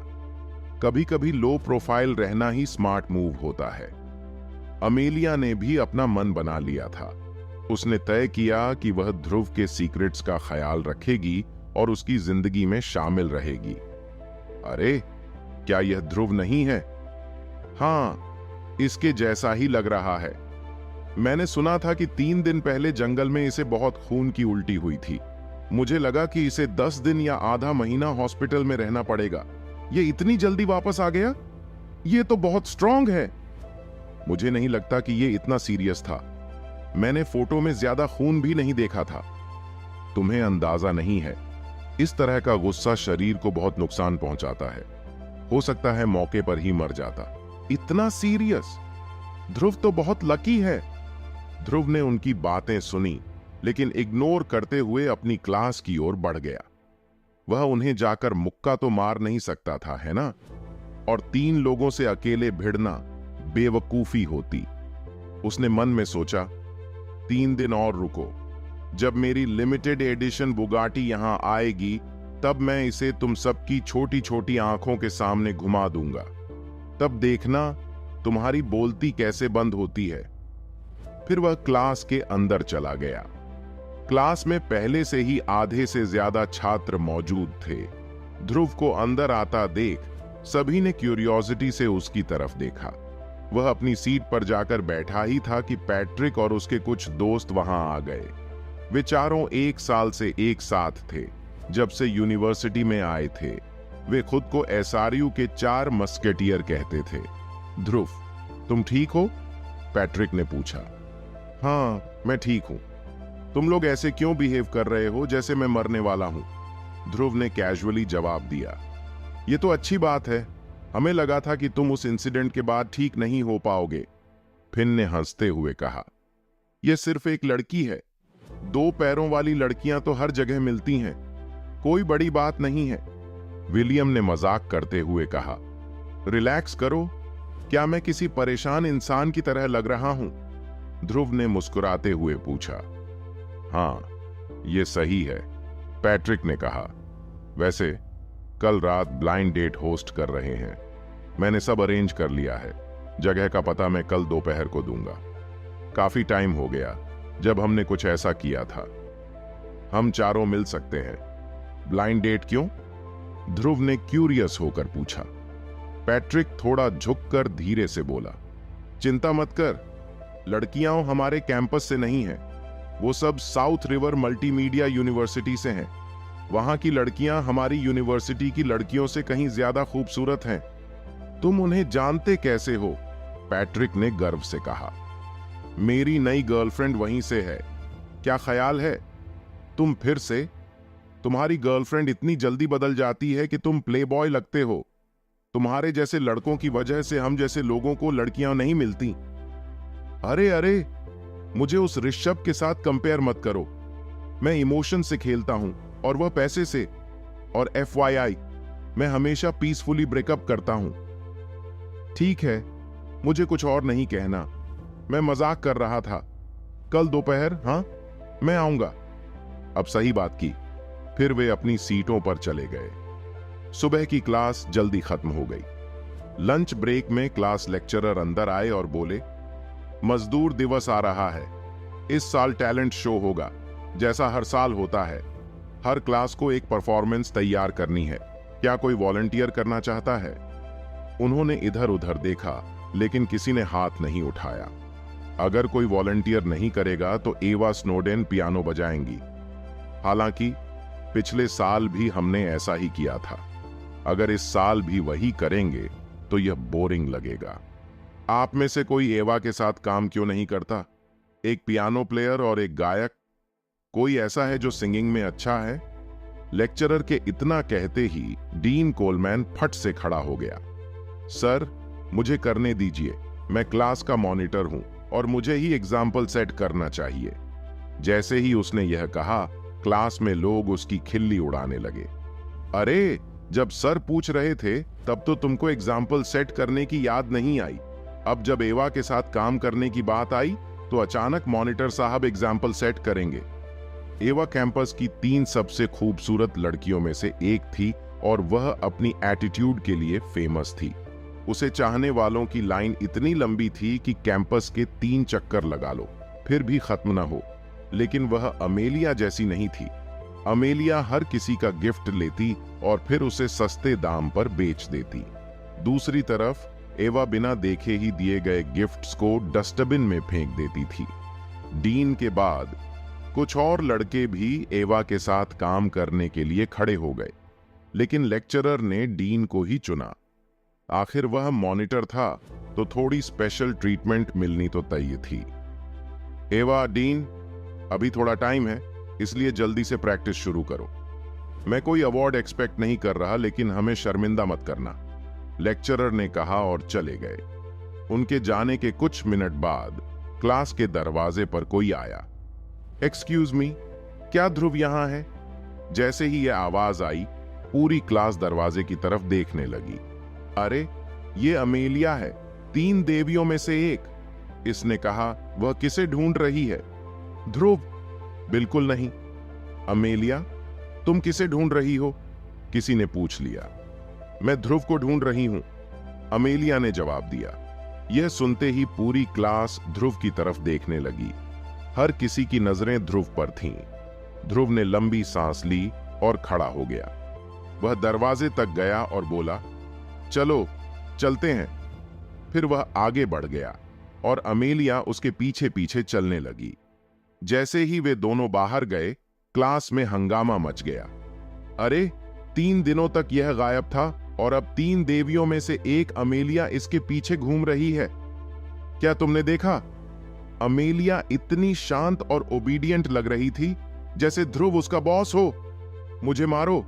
कभी कभी लो प्रोफाइल रहना ही स्मार्ट मूव होता है। अमेलिया ने भी अपना मन बना लिया था। उसने तय किया कि वह ध्रुव के सीक्रेट्स का ख्याल रखेगी और उसकी जिंदगी में शामिल रहेगी। अरे, क्या यह ध्रुव नहीं है? हाँ, इसके जैसा ही लग रहा है। मैंने सुना था कि 3 दिन पहले जंगल में इसे बहुत खून की उल्टी हुई थी। मुझे लगा कि इसे 10 दिन या आधा महीना हॉस्पिटल में रहना पड़ेगा। ये इतनी जल्दी वापस आ गया? ये तो बहुत स्ट्रांग है। मुझे नहीं लगता कि ये इतना सीरियस था। मैंने फोटो में ज्यादा खून भी नहीं देखा था। तुम्हें अंदाजा नहीं है, इस तरह का गुस्सा शरीर को बहुत नुकसान पहुंचाता है। हो सकता है मौके पर ही मर जाता। इतना सीरियस? ध्रुव तो बहुत लकी है। ध्रुव ने उनकी बातें सुनी, लेकिन इग्नोर करते हुए अपनी क्लास की ओर बढ़ गया। वह उन्हें जाकर मुक्का तो मार नहीं सकता था, है ना? और 3 लोगों से अकेले भिड़ना बेवकूफी होती। उसने मन में सोचा, 3 दिन और रुको। जब मेरी लिमिटेड एडिशन बुगाटी यहां आएगी, तब मैं इसे तुम सबकी छोटी छोटी आंखों के सामने घुमा दूंगा। तब देखना तुम्हारी बोलती कैसे बंद होती है। फिर वह क्लास के अंदर चला गया। क्लास में पहले से ही आधे से ज्यादा छात्र मौजूद थे। ध्रुव को अंदर आता देख सभी ने क्यूरियोसिटी से उसकी तरफ देखा। वह अपनी सीट पर जाकर बैठा ही था कि पैट्रिक और उसके कुछ दोस्त वहां आ गए। वे चारों 1 साल से एक साथ थे, जब से यूनिवर्सिटी में आए थे। वे खुद को एसआरयू के 4 मस्केटियर कहते थे। ध्रुव, तुम ठीक हो? पैट्रिक ने पूछा। हाँ, मैं ठीक हूं। तुम लोग ऐसे क्यों बिहेव कर रहे हो जैसे मैं मरने वाला हूं? ध्रुव ने कैजुअली जवाब दिया। ये तो अच्छी बात है। हमें लगा था कि तुम उस इंसिडेंट के बाद ठीक नहीं हो पाओगे। फिन ने हंसते हुए कहा, यह सिर्फ एक लड़की है। दो पैरों वाली लड़कियां तो हर जगह मिलती हैं, कोई बड़ी बात नहीं है। विलियम ने मजाक करते हुए कहा। रिलैक्स करो, क्या मैं किसी परेशान इंसान की तरह लग रहा हूं? ध्रुव ने मुस्कुराते हुए पूछा। हाँ, ये सही है, पैट्रिक ने कहा। वैसे कल रात ब्लाइंड डेट होस्ट कर रहे हैं, मैंने सब अरेंज कर लिया है। जगह का पता मैं कल दोपहर को दूंगा। काफी टाइम हो गया जब हमने कुछ ऐसा किया था। हम चारों मिल सकते हैं। ब्लाइंड डेट क्यों? ध्रुव ने क्यूरियस होकर पूछा। पैट्रिक थोड़ा झुककर धीरे से बोला, चिंता मत कर, लड़कियां हमारे कैंपस से नहीं हैं, वो सब साउथ रिवर मल्टीमीडिया यूनिवर्सिटी से हैं। वहां की लड़कियां हमारी यूनिवर्सिटी की लड़कियों से कहीं ज्यादा खूबसूरत हैं। तुम उन्हें जानते कैसे हो? पैट्रिक ने गर्व से कहा। मेरी नई गर्लफ्रेंड वहीं से है। क्या ख्याल है तुम फिर से? तुम्हारी गर्लफ्रेंड इतनी जल्दी बदल जाती है कि तुम प्लेबॉय लगते हो। तुम्हारे जैसे लड़कों की वजह से हम जैसे लोगों को लड़कियां नहीं मिलती। अरे अरे, मुझे उस ऋषभ के साथ कंपेयर मत करो। मैं इमोशन से खेलता हूं और वह पैसे से। और FYI, मैं हमेशा पीसफुली ब्रेकअप करता हूं। ठीक है, मुझे कुछ और नहीं कहना, मैं मजाक कर रहा था। कल दोपहर, हाँ, मैं आऊंगा। अब सही बात की। फिर वे अपनी सीटों पर चले गए। सुबह की क्लास जल्दी खत्म हो गई। लंच ब्रेक में क्लास लेक्चरर अंदर आए और बोले, मजदूर दिवस आ रहा है। इस साल टैलेंट शो होगा, जैसा हर साल होता है। हर क्लास को एक परफॉर्मेंस तैयार करनी है। क्या कोई वॉलंटियर करना चाहता है? उन्होंने इधर उधर देखा, लेकिन किसी ने हाथ नहीं उठाया। अगर कोई वॉलंटियर नहीं करेगा तो एवा स्नोडेन पियानो बजाएंगी। हालांकि पिछले साल भी हमने ऐसा ही किया था। अगर इस साल भी वही करेंगे तो यह बोरिंग लगेगा। आप में से कोई एवा के साथ काम क्यों नहीं करता? एक पियानो प्लेयर और एक गायक, कोई ऐसा है जो सिंगिंग में अच्छा है? लेक्चरर के इतना कहते ही डीन कोलमैन फट से खड़ा हो गया। सर, मुझे करने दीजिए, मैं क्लास का मॉनिटर हूं और मुझे ही एग्जाम्पल सेट करना चाहिए। जैसे ही उसने यह कहा, क्लास में लोग उसकी खिल्ली उड़ाने लगे। अरे, जब सर पूछ रहे थे तब तो तुमको एग्जाम्पल सेट करने की याद नहीं आई। अब जब एवा के साथ काम करने की बात आई तो अचानक मॉनिटर साहब एग्जाम्पल सेट करेंगे। एवा कैंपस की 3 सबसे खूबसूरत लड़कियों में से एक थी और वह अपनी एटीट्यूड के लिए फेमस थी। उसे चाहने वालों की लाइन इतनी लंबी थी कि कैंपस के 3 चक्कर लगा लो फिर भी खत्म न हो। लेकिन वह अमेलिया जैसी नहीं थी। अमेलिया हर किसी का गिफ्ट लेती और फिर उसे सस्ते दाम पर बेच देती। दूसरी तरफ एवा बिना देखे ही दिए गए गिफ्ट्स को डस्टबिन में फेंक देती थी। डीन के बाद कुछ और लड़के भी एवा के साथ काम करने के लिए खड़े हो गए, लेकिन लेक्चरर ने डीन को ही चुना। आखिर वह मॉनिटर था तो थोड़ी स्पेशल ट्रीटमेंट मिलनी तो तय थी। एवा, डीन, अभी थोड़ा टाइम है, इसलिए जल्दी से प्रैक्टिस शुरू करो। मैं कोई अवार्ड एक्सपेक्ट नहीं कर रहा, लेकिन हमें शर्मिंदा मत करना, लेक्चरर ने कहा और चले गए। उनके जाने के कुछ मिनट बाद क्लास के दरवाजे पर कोई आया। एक्सक्यूज मी, क्या ध्रुव यहां है? जैसे ही यह आवाज आई, पूरी क्लास दरवाजे की तरफ देखने लगी। अरे, ये अमेलिया है, 3 देवियों में से एक। इसने कहा। वह किसे ढूंढ रही है? ध्रुव, बिल्कुल नहीं। अमेलिया, तुम किसे ढूंढ रही हो? किसी ने पूछ लिया। मैं ध्रुव को ढूंढ रही हूं, अमेलिया ने जवाब दिया। यह सुनते ही पूरी क्लास ध्रुव की तरफ देखने लगी। हर किसी की नजरें ध्रुव पर थीं। ध्रुव ने लंबी सांस ली और खड़ा हो गया। वह दरवाजे तक गया और बोला, चलो चलते हैं। फिर वह आगे बढ़ गया और अमेलिया उसके पीछे पीछे चलने लगी। जैसे ही वे दोनों बाहर गए, क्लास में हंगामा मच गया। अरे, 3 दिनों तक यह गायब था और अब 3 देवियों में से एक अमेलिया इसके पीछे घूम रही है। क्या तुमने देखा? अमेलिया इतनी शांत और ओबीडियंट लग रही थी जैसे ध्रुव उसका बॉस हो। मुझे मारो,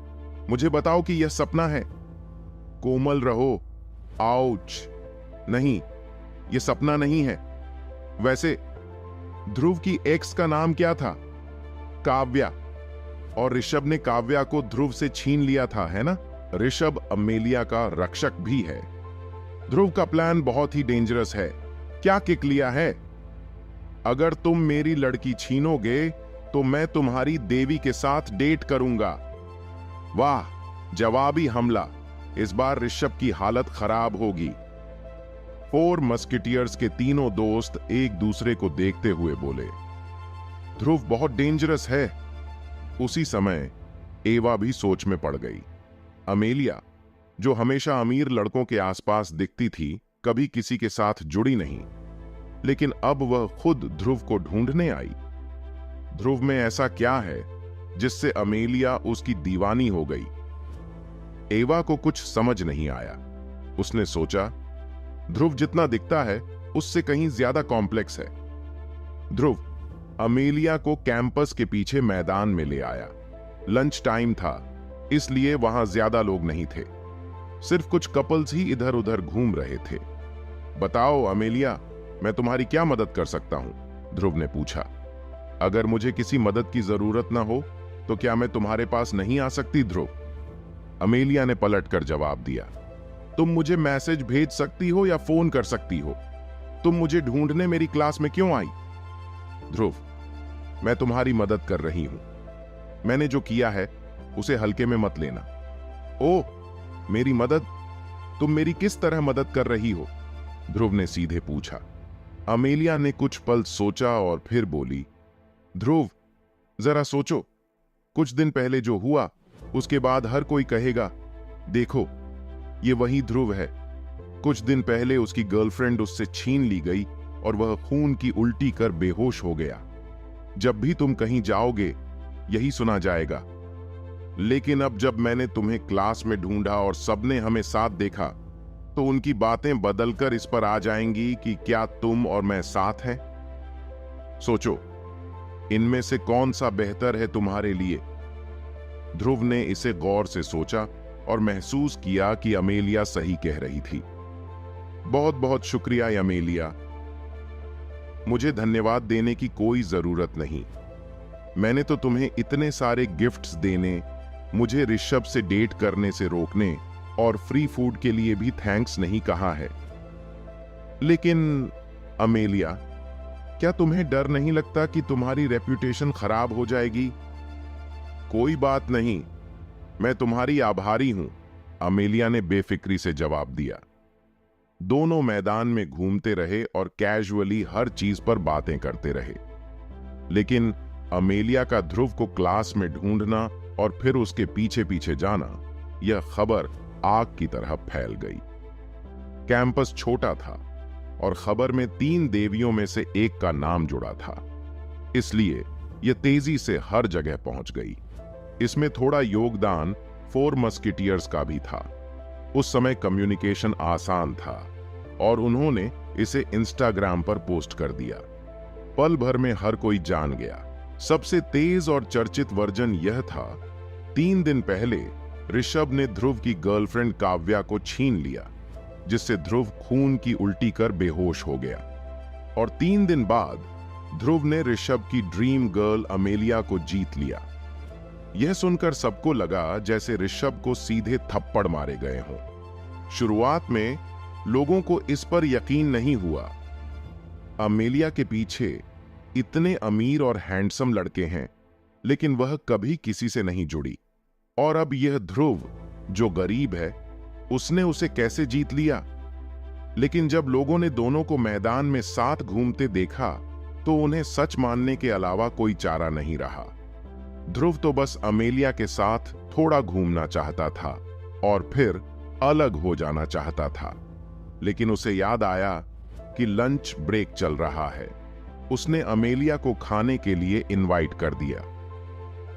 मुझे बताओ कि यह सपना है। कोमल रहो। आउच। नहीं, यह सपना नहीं है। वैसे ध्रुव की एक्स का नाम क्या था? काव्या, और ऋषभ ने काव्या को ध्रुव से छीन लिया था, है ना? ऋषभ अमेलिया का रक्षक भी है। ध्रुव का प्लान बहुत ही डेंजरस है। क्या किक लिया है? अगर तुम मेरी लड़की छीनोगे तो मैं तुम्हारी देवी के साथ डेट करूंगा। वाह, जवाबी हमला। इस बार ऋषभ की हालत खराब होगी। फोर मस्केटियर्स के तीनों दोस्त एक दूसरे को देखते हुए बोले, ध्रुव बहुत डेंजरस है। उसी समय एवा भी सोच में पड़ गई। अमेलिया, जो हमेशा अमीर लड़कों के आसपास दिखती थी, कभी किसी के साथ जुड़ी नहीं, लेकिन अब वह खुद ध्रुव को ढूंढने आई। ध्रुव में ऐसा क्या है जिससे अमेलिया उसकी दीवानी हो गई? एवा को कुछ समझ नहीं आया। उसने सोचा, ध्रुव जितना दिखता है उससे कहीं ज्यादा कॉम्प्लेक्स है। ध्रुव अमेलिया को कैंपस के पीछे मैदान में ले आया। लंच टाइम था, इसलिए वहां ज्यादा लोग नहीं थे। सिर्फ कुछ कपल्स ही इधर उधर घूम रहे थे। बताओ अमेलिया, मैं तुम्हारी क्या मदद कर सकता हूं? ध्रुव ने पूछा। अगर मुझे किसी मदद की जरूरत ना हो तो क्या मैं तुम्हारे पास नहीं आ सकती ध्रुव? अमेलिया ने पलटकर जवाब दिया, तुम मुझे मैसेज भेज सकती हो या फोन कर सकती हो। तुम मुझे ढूंढने मेरी क्लास में क्यों आई? ध्रुव, मैं तुम्हारी मदद कर रही हूं। मैंने जो किया है उसे हल्के में मत लेना। ओह, मेरी मदद? तुम मेरी किस तरह मदद कर रही हो? ध्रुव ने सीधे पूछा। अमेलिया ने कुछ पल सोचा और फिर बोली, ध्रुव, जरा सोचो। कुछ दिन पहले जो हुआ उसके बाद हर कोई कहेगा, देखो ये वही ध्रुव है। कुछ दिन पहले उसकी गर्लफ्रेंड उससे छीन ली गई और वह खून की उल्टी कर बेहोश हो गया। जब भी तुम कहीं जाओगे यही सुना जाएगा। लेकिन अब जब मैंने तुम्हें क्लास में ढूंढा और सबने हमें साथ देखा, तो उनकी बातें बदलकर इस पर आ जाएंगी कि क्या तुम और मैं साथ हैं? सोचो, इनमें से कौन सा बेहतर है तुम्हारे लिए? ध्रुव ने इसे गौर से सोचा और महसूस किया कि अमेलिया सही कह रही थी। बहुत बहुत शुक्रिया अमेलिया। मुझे धन्यवाद देने की कोई जरूरत नहीं। मैंने तो तुम्हें इतने सारे गिफ्ट्स देने, मुझे ऋषभ से डेट करने से रोकने और फ्री फूड के लिए भी थैंक्स नहीं कहा है। लेकिन अमेलिया, क्या तुम्हें डर नहीं लगता कि तुम्हारी रेप्यूटेशन खराब हो जाएगी? कोई बात नहीं, मैं तुम्हारी आभारी हूं, अमेलिया ने बेफिक्री से जवाब दिया। दोनों मैदान में घूमते रहे और कैजुअली हर चीज पर बातें करते रहे। लेकिन अमेलिया का ध्रुव को क्लास में ढूंढना और फिर उसके पीछे पीछे जाना, यह खबर आग की तरह फैल गई। कैंपस छोटा था और खबर में 3 देवियों में से एक का नाम जुड़ा था, इसलिए यह तेजी से हर जगह पहुंच गई। इसमें थोड़ा योगदान 4 मस्केटियर्स का भी था। उस समय कम्युनिकेशन आसान था और उन्होंने इसे इंस्टाग्राम पर पोस्ट कर दिया। पल भर में हर कोई जान गया। सबसे तेज और चर्चित वर्जन यह था, 3 दिन पहले ऋषभ ने ध्रुव की गर्लफ्रेंड काव्या को छीन लिया, जिससे ध्रुव खून की उल्टी कर बेहोश हो गया। और 3 दिन बाद ध्रुव ने ऋषभ की ड्रीम गर्ल अमेलिया को जीत लिया। यह सुनकर सबको लगा जैसे ऋषभ को सीधे थप्पड़ मारे गए हों। शुरुआत में लोगों को इस पर यकीन नहीं हुआ। अमेलिया के पीछे इतने अमीर और हैंडसम लड़के हैं, लेकिन वह कभी किसी से नहीं जुड़ी। और अब यह ध्रुव, जो गरीब है, उसने उसे कैसे जीत लिया? लेकिन जब लोगों ने दोनों को मैदान में साथ घूमते देखा, तो उन्हें सच मानने के अलावा कोई चारा नहीं रहा। ध्रुव तो बस अमेलिया के साथ थोड़ा घूमना चाहता था और फिर अलग हो जाना चाहता था। लेकिन उसे याद आया कि लंच ब्रेक चल रहा है। उसने अमेलिया को खाने के लिए इनवाइट कर दिया।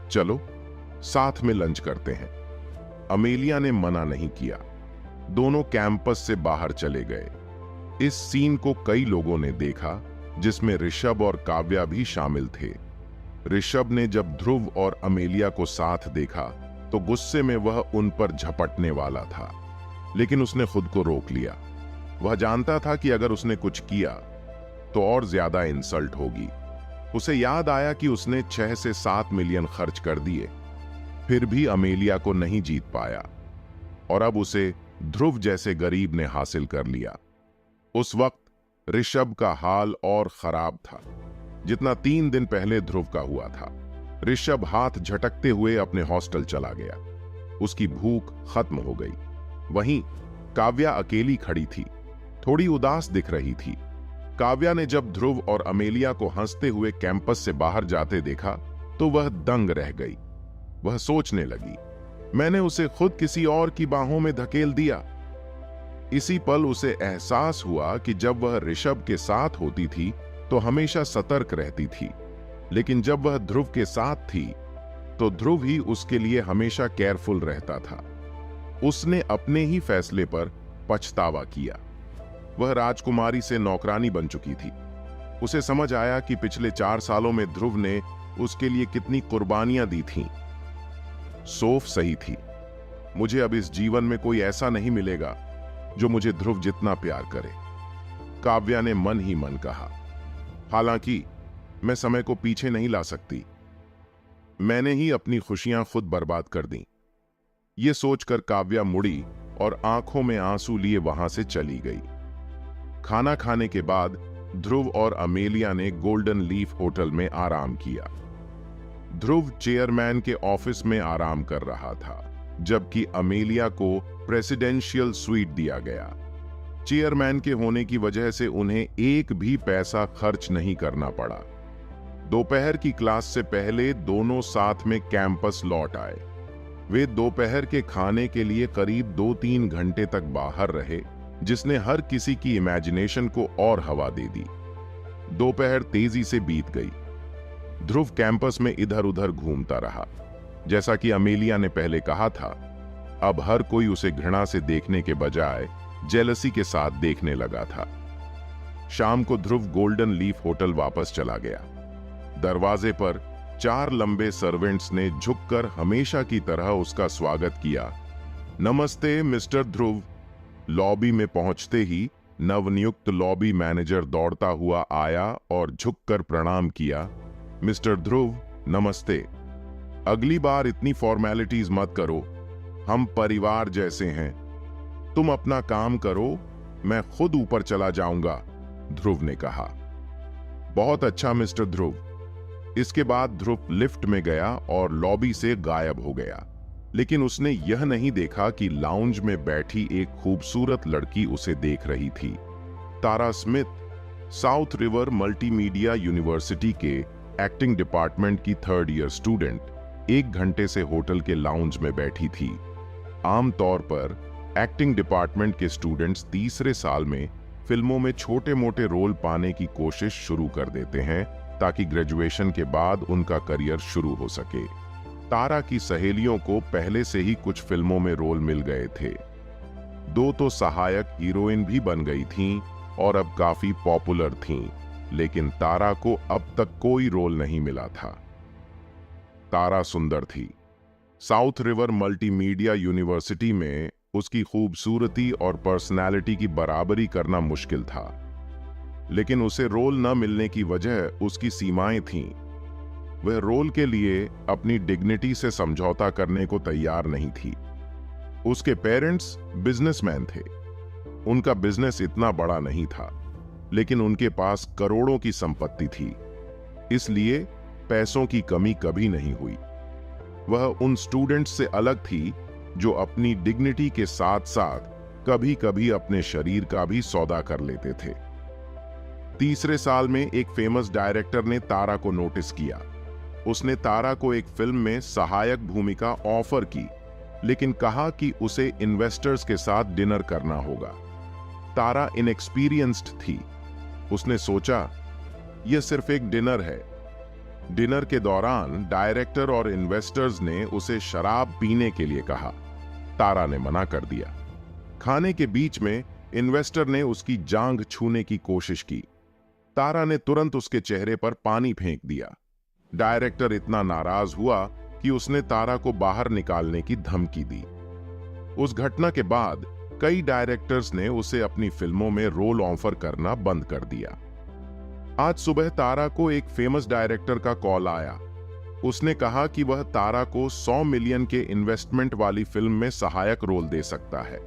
चलो साथ में लंच करते हैं। अमेलिया ने मना नहीं किया। दोनों कैंपस से बाहर चले गए। इस सीन को कई लोगों ने देखा, जिसमें ऋषभ और काव्या भी शामिल थे। ऋषभ ने जब ध्रुव और अमेलिया को साथ देखा तो गुस्से में वह उन पर झपटने वाला था, लेकिन उसने खुद को रोक लिया। वह जानता था कि अगर उसने कुछ किया तो और ज्यादा इंसल्ट होगी। उसे याद आया कि उसने 6 से 7 मिलियन खर्च कर दिए, फिर भी अमेलिया को नहीं जीत पाया, और अब उसे ध्रुव जैसे गरीब ने हासिल कर लिया। उस वक्त ऋषभ का हाल और खराब था, जितना 3 दिन पहले ध्रुव का हुआ था। ऋषभ हाथ झटकते हुए अपने हॉस्टल चला गया। उसकी भूख खत्म हो गई। वहीं काव्या अकेली खड़ी थी, थोड़ी उदास दिख रही थी। काव्या ने जब ध्रुव और अमेलिया को हंसते हुए कैंपस से बाहर जाते देखा तो वह दंग रह गई। वह सोचने लगी, मैंने उसे खुद किसी और की बाहों में धकेल दिया। इसी पल उसे एहसास हुआ कि जब वह ऋषभ के साथ होती थी तो हमेशा सतर्क रहती थी, लेकिन जब वह ध्रुव के साथ थी तो ध्रुव ही उसके लिए हमेशा केयरफुल रहता था। उसने अपने ही फैसले पर पछतावा किया। वह राजकुमारी से नौकरानी बन चुकी थी। उसे समझ आया कि पिछले 4 सालों में ध्रुव ने उसके लिए कितनी कुर्बानियां दी थीं। सोफ सही थी, मुझे अब इस जीवन में कोई ऐसा नहीं मिलेगा जो मुझे ध्रुव जितना प्यार करे, काव्या ने मन ही मन कहा। हालांकि मैं समय को पीछे नहीं ला सकती, मैंने ही अपनी खुशियां खुद बर्बाद कर दी। ये सोचकर काव्या मुड़ी और आंखों में आंसू लिए वहां से चली गई। खाना खाने के बाद ध्रुव और अमेलिया ने गोल्डन लीफ होटल में आराम किया। ध्रुव चेयरमैन के ऑफिस में आराम कर रहा था, जबकि अमेलिया को प्रेसिडेंशियल स्वीट दिया गया। चेयरमैन के होने की वजह से उन्हें एक भी पैसा खर्च नहीं करना पड़ा। दोपहर की क्लास से पहले दोनों साथ में कैंपस लौट आए। वे दोपहर के खाने के लिए करीब 2-3 घंटे तक बाहर रहे, जिसने हर किसी की इमेजिनेशन को और हवा दे दी। दोपहर तेजी से बीत गई। ध्रुव कैंपस में इधर उधर घूमता रहा। जैसा कि अमेलिया ने पहले कहा था, अब हर कोई उसे घृणा से देखने के बजाय जेलसी के साथ देखने लगा था। शाम को ध्रुव गोल्डन लीफ होटल वापस चला गया। दरवाजे पर 4 लंबे सर्वेंट्स ने झुककर हमेशा की तरह उसका स्वागत किया। नमस्ते मिस्टर ध्रुव। लॉबी में पहुंचते ही नवनियुक्त लॉबी मैनेजर दौड़ता हुआ आया और झुककर प्रणाम किया। मिस्टर ध्रुव, नमस्ते। अगली बार इतनी फॉर्मेलिटीज मत करो, हम परिवार जैसे हैं। तुम अपना काम करो, मैं खुद ऊपर चला जाऊंगा, ध्रुव ने कहा। बहुत अच्छा मिस्टर ध्रुव। इसके बाद ध्रुव लिफ्ट में गया और लॉबी से गायब हो गया, लेकिन उसने यह नहीं देखा कि लाउंज में बैठी एक खूबसूरत लड़की उसे देख रही थी। Tara Smith, South River multimedia university के एक्टिंग डिपार्टमेंट की 3rd ईयर स्टूडेंट, 1 घंटे से होटल के लाउंज में बैठी थी। आमतौर पर एक्टिंग डिपार्टमेंट के स्टूडेंट्स तीसरे साल में फिल्मों में छोटे मोटे रोल पाने की कोशिश शुरू कर देते हैं ताकि ग्रेजुएशन के बाद उनका करियर शुरू हो सके। तारा की सहेलियों को पहले से ही कुछ फिल्मों में रोल मिल गए थे। 2 तो सहायक हीरोइन भी बन गई थीं और अब काफी पॉपुलर थीं, लेकिन तारा को अब तक कोई रोल नहीं मिला था। तारा सुंदर थी। साउथ रिवर मल्टीमीडिया यूनिवर्सिटी में उसकी खूबसूरती और पर्सनालिटी की बराबरी करना मुश्किल था, लेकिन उसे रोल न मिलने की वजह उसकी सीमाएं थीं। वह रोल के लिए अपनी डिग्निटी से समझौता करने को तैयार नहीं थी। उसके पेरेंट्स बिजनेसमैन थे। उनका बिजनेस इतना बड़ा नहीं था, लेकिन उनके पास करोड़ों की संपत्ति थी, इसलिए पैसों की कमी कभी नहीं हुई। वह उन स्टूडेंट्स से अलग थी जो अपनी डिग्निटी के साथ साथ कभी कभी अपने शरीर का भी सौदा कर लेते थे। तीसरे साल में एक फेमस डायरेक्टर ने तारा को नोटिस किया। उसने तारा को एक फिल्म में सहायक भूमिका ऑफर की, लेकिन कहा कि उसे इन्वेस्टर्स के साथ डिनर करना होगा। तारा इनएक्सपीरियंस्ड थी। उसने सोचा, यह सिर्फ एक डिनर है। डिनर के दौरान डायरेक्टर और इन्वेस्टर्स ने उसे शराब पीने के लिए कहा। तारा ने मना कर दिया। खाने के बीच में इन्वेस्टर ने उसकी जांघ छूने की कोशिश की। तारा ने तुरंत उसके चेहरे पर पानी फेंक दिया। डायरेक्टर इतना नाराज हुआ कि उसने तारा को बाहर निकालने की धमकी दी। उस घटना के बाद कई डायरेक्टर्स ने उसे अपनी फिल्मों में रोल ऑफर करना बंद कर दिया। आज सुबह तारा को एक फेमस डायरेक्टर का कॉल आया। उसने कहा कि वह तारा को 100 मिलियन के इन्वेस्टमेंट वाली फिल्म में सहायक रोल दे सकता है,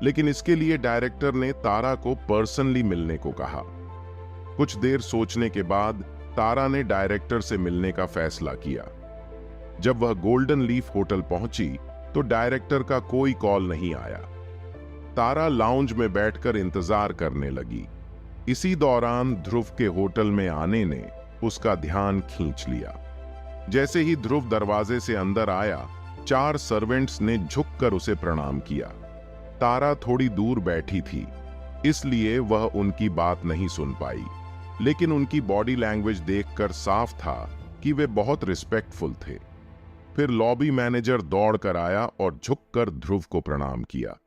लेकिन इसके लिए डायरेक्टर ने तारा को पर्सनली मिलने को कहा। कुछ देर सोचने के बाद तारा ने डायरेक्टर से मिलने का फैसला किया। जब वह गोल्डन लीफ होटल पहुंची तो डायरेक्टर का कोई कॉल नहीं आया। तारा लाउंज में बैठकर इंतजार करने लगी। इसी दौरान ध्रुव के होटल में आने ने उसका ध्यान खींच लिया। जैसे ही ध्रुव दरवाजे से अंदर आया, 4 सर्वेंट्स ने झुककर उसे प्रणाम किया। तारा थोड़ी दूर बैठी थी, इसलिए वह उनकी बात नहीं सुन पाई, लेकिन उनकी बॉडी लैंग्वेज देखकर साफ था कि वे बहुत रिस्पेक्टफुल थे। फिर लॉबी मैनेजर दौड़कर आया और झुककर ध्रुव को प्रणाम किया।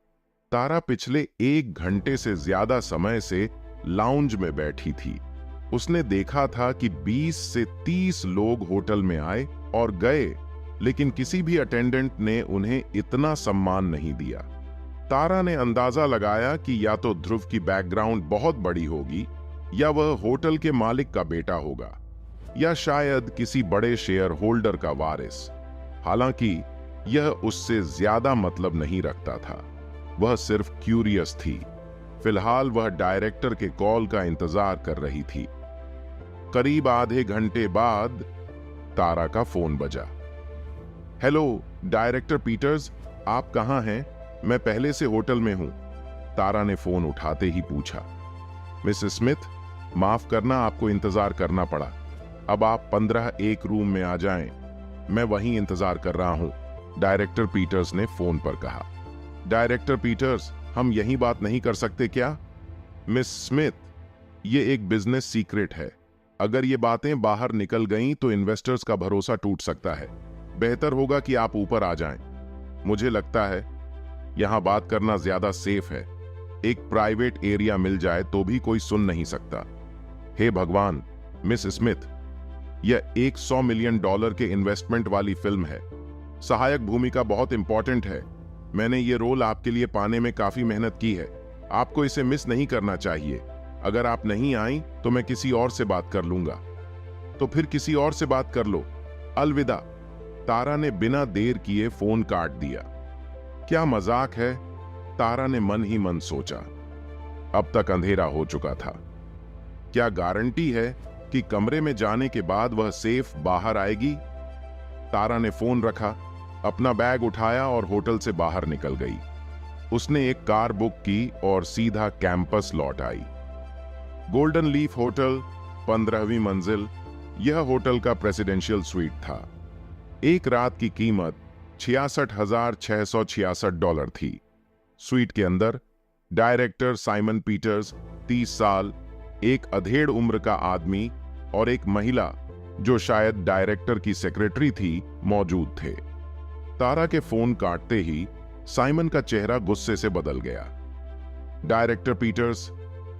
तारा पिछले 1 घंटे से ज्यादा समय से लाउंज में बैठी थी। उसने देखा था कि 20 से 30 लोग होटल में आए और गए, लेकिन किसी भी अटेंडेंट ने उन्हें इतना सम्मान नहीं दिया। तारा ने अंदाजा लगाया कि या तो ध्रुव की बैकग्राउंड बहुत बड़ी होगी, या वह होटल के मालिक का बेटा होगा, या शायद किसी बड़े शेयर होल्डर का वारिस। हालांकि यह उससे ज्यादा मतलब नहीं रखता था, वह सिर्फ क्यूरियस थी। फिलहाल वह डायरेक्टर के कॉल का इंतजार कर रही थी। करीब आधे घंटे बाद तारा का फोन बजा। हेलो डायरेक्टर पीटर्स, आप कहां हैं? मैं पहले से होटल में हूं। तारा ने फोन उठाते ही पूछा। मिस स्मिथ, माफ करना आपको इंतजार करना पड़ा। अब आप 15-1 रूम में आ जाएं। मैं वहीं इंतजार कर रहा हूं, डायरेक्टर पीटर्स ने फोन पर कहा। डायरेक्टर पीटर्स, हम यही बात नहीं कर सकते क्या? मिस स्मिथ, ये एक बिजनेस सीक्रेट है। अगर ये बातें बाहर निकल गईं तो इन्वेस्टर्स का भरोसा टूट सकता है। बेहतर होगा कि आप ऊपर आ जाएं। मुझे लगता है यहां बात करना ज्यादा सेफ है। एक प्राइवेट एरिया मिल जाए तो भी कोई सुन नहीं सकता। हे भगवान, मिस स्मिथ, यह $100 मिलियन के इन्वेस्टमेंट वाली फिल्म है। सहायक भूमिका बहुत इंपॉर्टेंट है। मैंने ये रोल आपके लिए पाने में काफी मेहनत की है। आपको इसे मिस नहीं करना चाहिए। अगर आप नहीं आई तो मैं किसी और से बात कर लूंगा। तो फिर किसी और से बात कर लो। अलविदा। तारा ने बिना देर किए फोन काट दिया। क्या मजाक है, तारा ने मन ही मन सोचा। अब तक अंधेरा हो चुका था। क्या गारंटी है कि कमरे में जाने के बाद वह सेफ बाहर आएगी? तारा ने फोन रखा, अपना बैग उठाया और होटल से बाहर निकल गई। उसने एक कार बुक की और सीधा कैंपस लौट आई। गोल्डन लीफ होटल, 15वीं मंजिल। यह होटल का प्रेसिडेंशियल स्वीट था। एक रात की कीमत $66,666 थी। स्वीट के अंदर डायरेक्टर साइमन पीटर्स, 30 साल, एक अधेड़ उम्र का आदमी और एक महिला जो शायद डायरेक्टर की सेक्रेटरी थी, मौजूद थे। तारा के फोन काटते ही साइमन का चेहरा गुस्से से बदल गया। डायरेक्टर पीटर्स,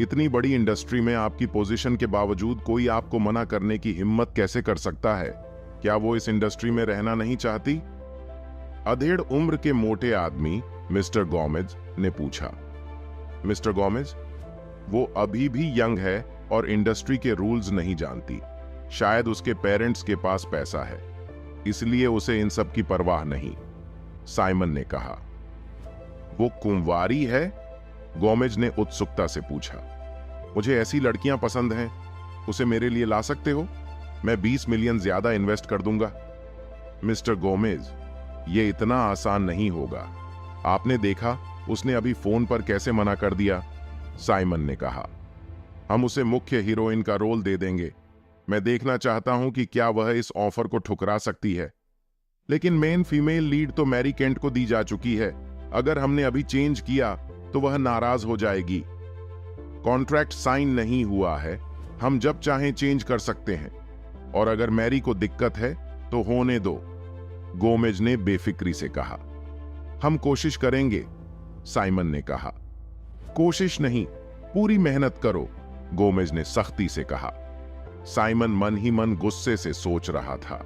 इतनी बड़ी इंडस्ट्री में आपकी पोजीशन के बावजूद कोई आपको मना करने की हिम्मत कैसे कर सकता है? क्या वो इस इंडस्ट्री में रहना नहीं चाहती? अधेड़ उम्र के मोटे आदमी मिस्टर गोमेज ने पूछा। मिस्टर गोमेज, वो अभी भी यंग है और इंडस्ट्री के रूल्स नहीं जानती। शायद उसके पेरेंट्स के पास पैसा है, इसलिए उसे इन सब की परवाह नहीं, साइमन ने कहा। वो कुंवारी है? गोमेज ने उत्सुकता से पूछा। मुझे ऐसी लड़कियां पसंद हैं। उसे मेरे लिए ला सकते हो? मैं 20 मिलियन ज्यादा इन्वेस्ट कर दूंगा। मिस्टर गोमेज, ये इतना आसान नहीं होगा। आपने देखा उसने अभी फोन पर कैसे मना कर दिया, साइमन ने कहा। हम उसे मुख्य हीरोइन का रोल दे देंगे। मैं देखना चाहता हूं कि क्या वह इस ऑफर को ठुकरा सकती है। लेकिन मेन फीमेल लीड तो मैरी केंट को दी जा चुकी है। अगर हमने अभी चेंज किया तो वह नाराज हो जाएगी। कॉन्ट्रैक्ट साइन नहीं हुआ है, हम जब चाहें चेंज कर सकते हैं। और अगर मैरी को दिक्कत है तो होने दो, गोमेज ने बेफिक्री से कहा। हम कोशिश करेंगे, साइमन ने कहा। कोशिश नहीं, पूरी मेहनत करो, गोमेज ने सख्ती से कहा। साइमन मन ही मन गुस्से से सोच रहा था,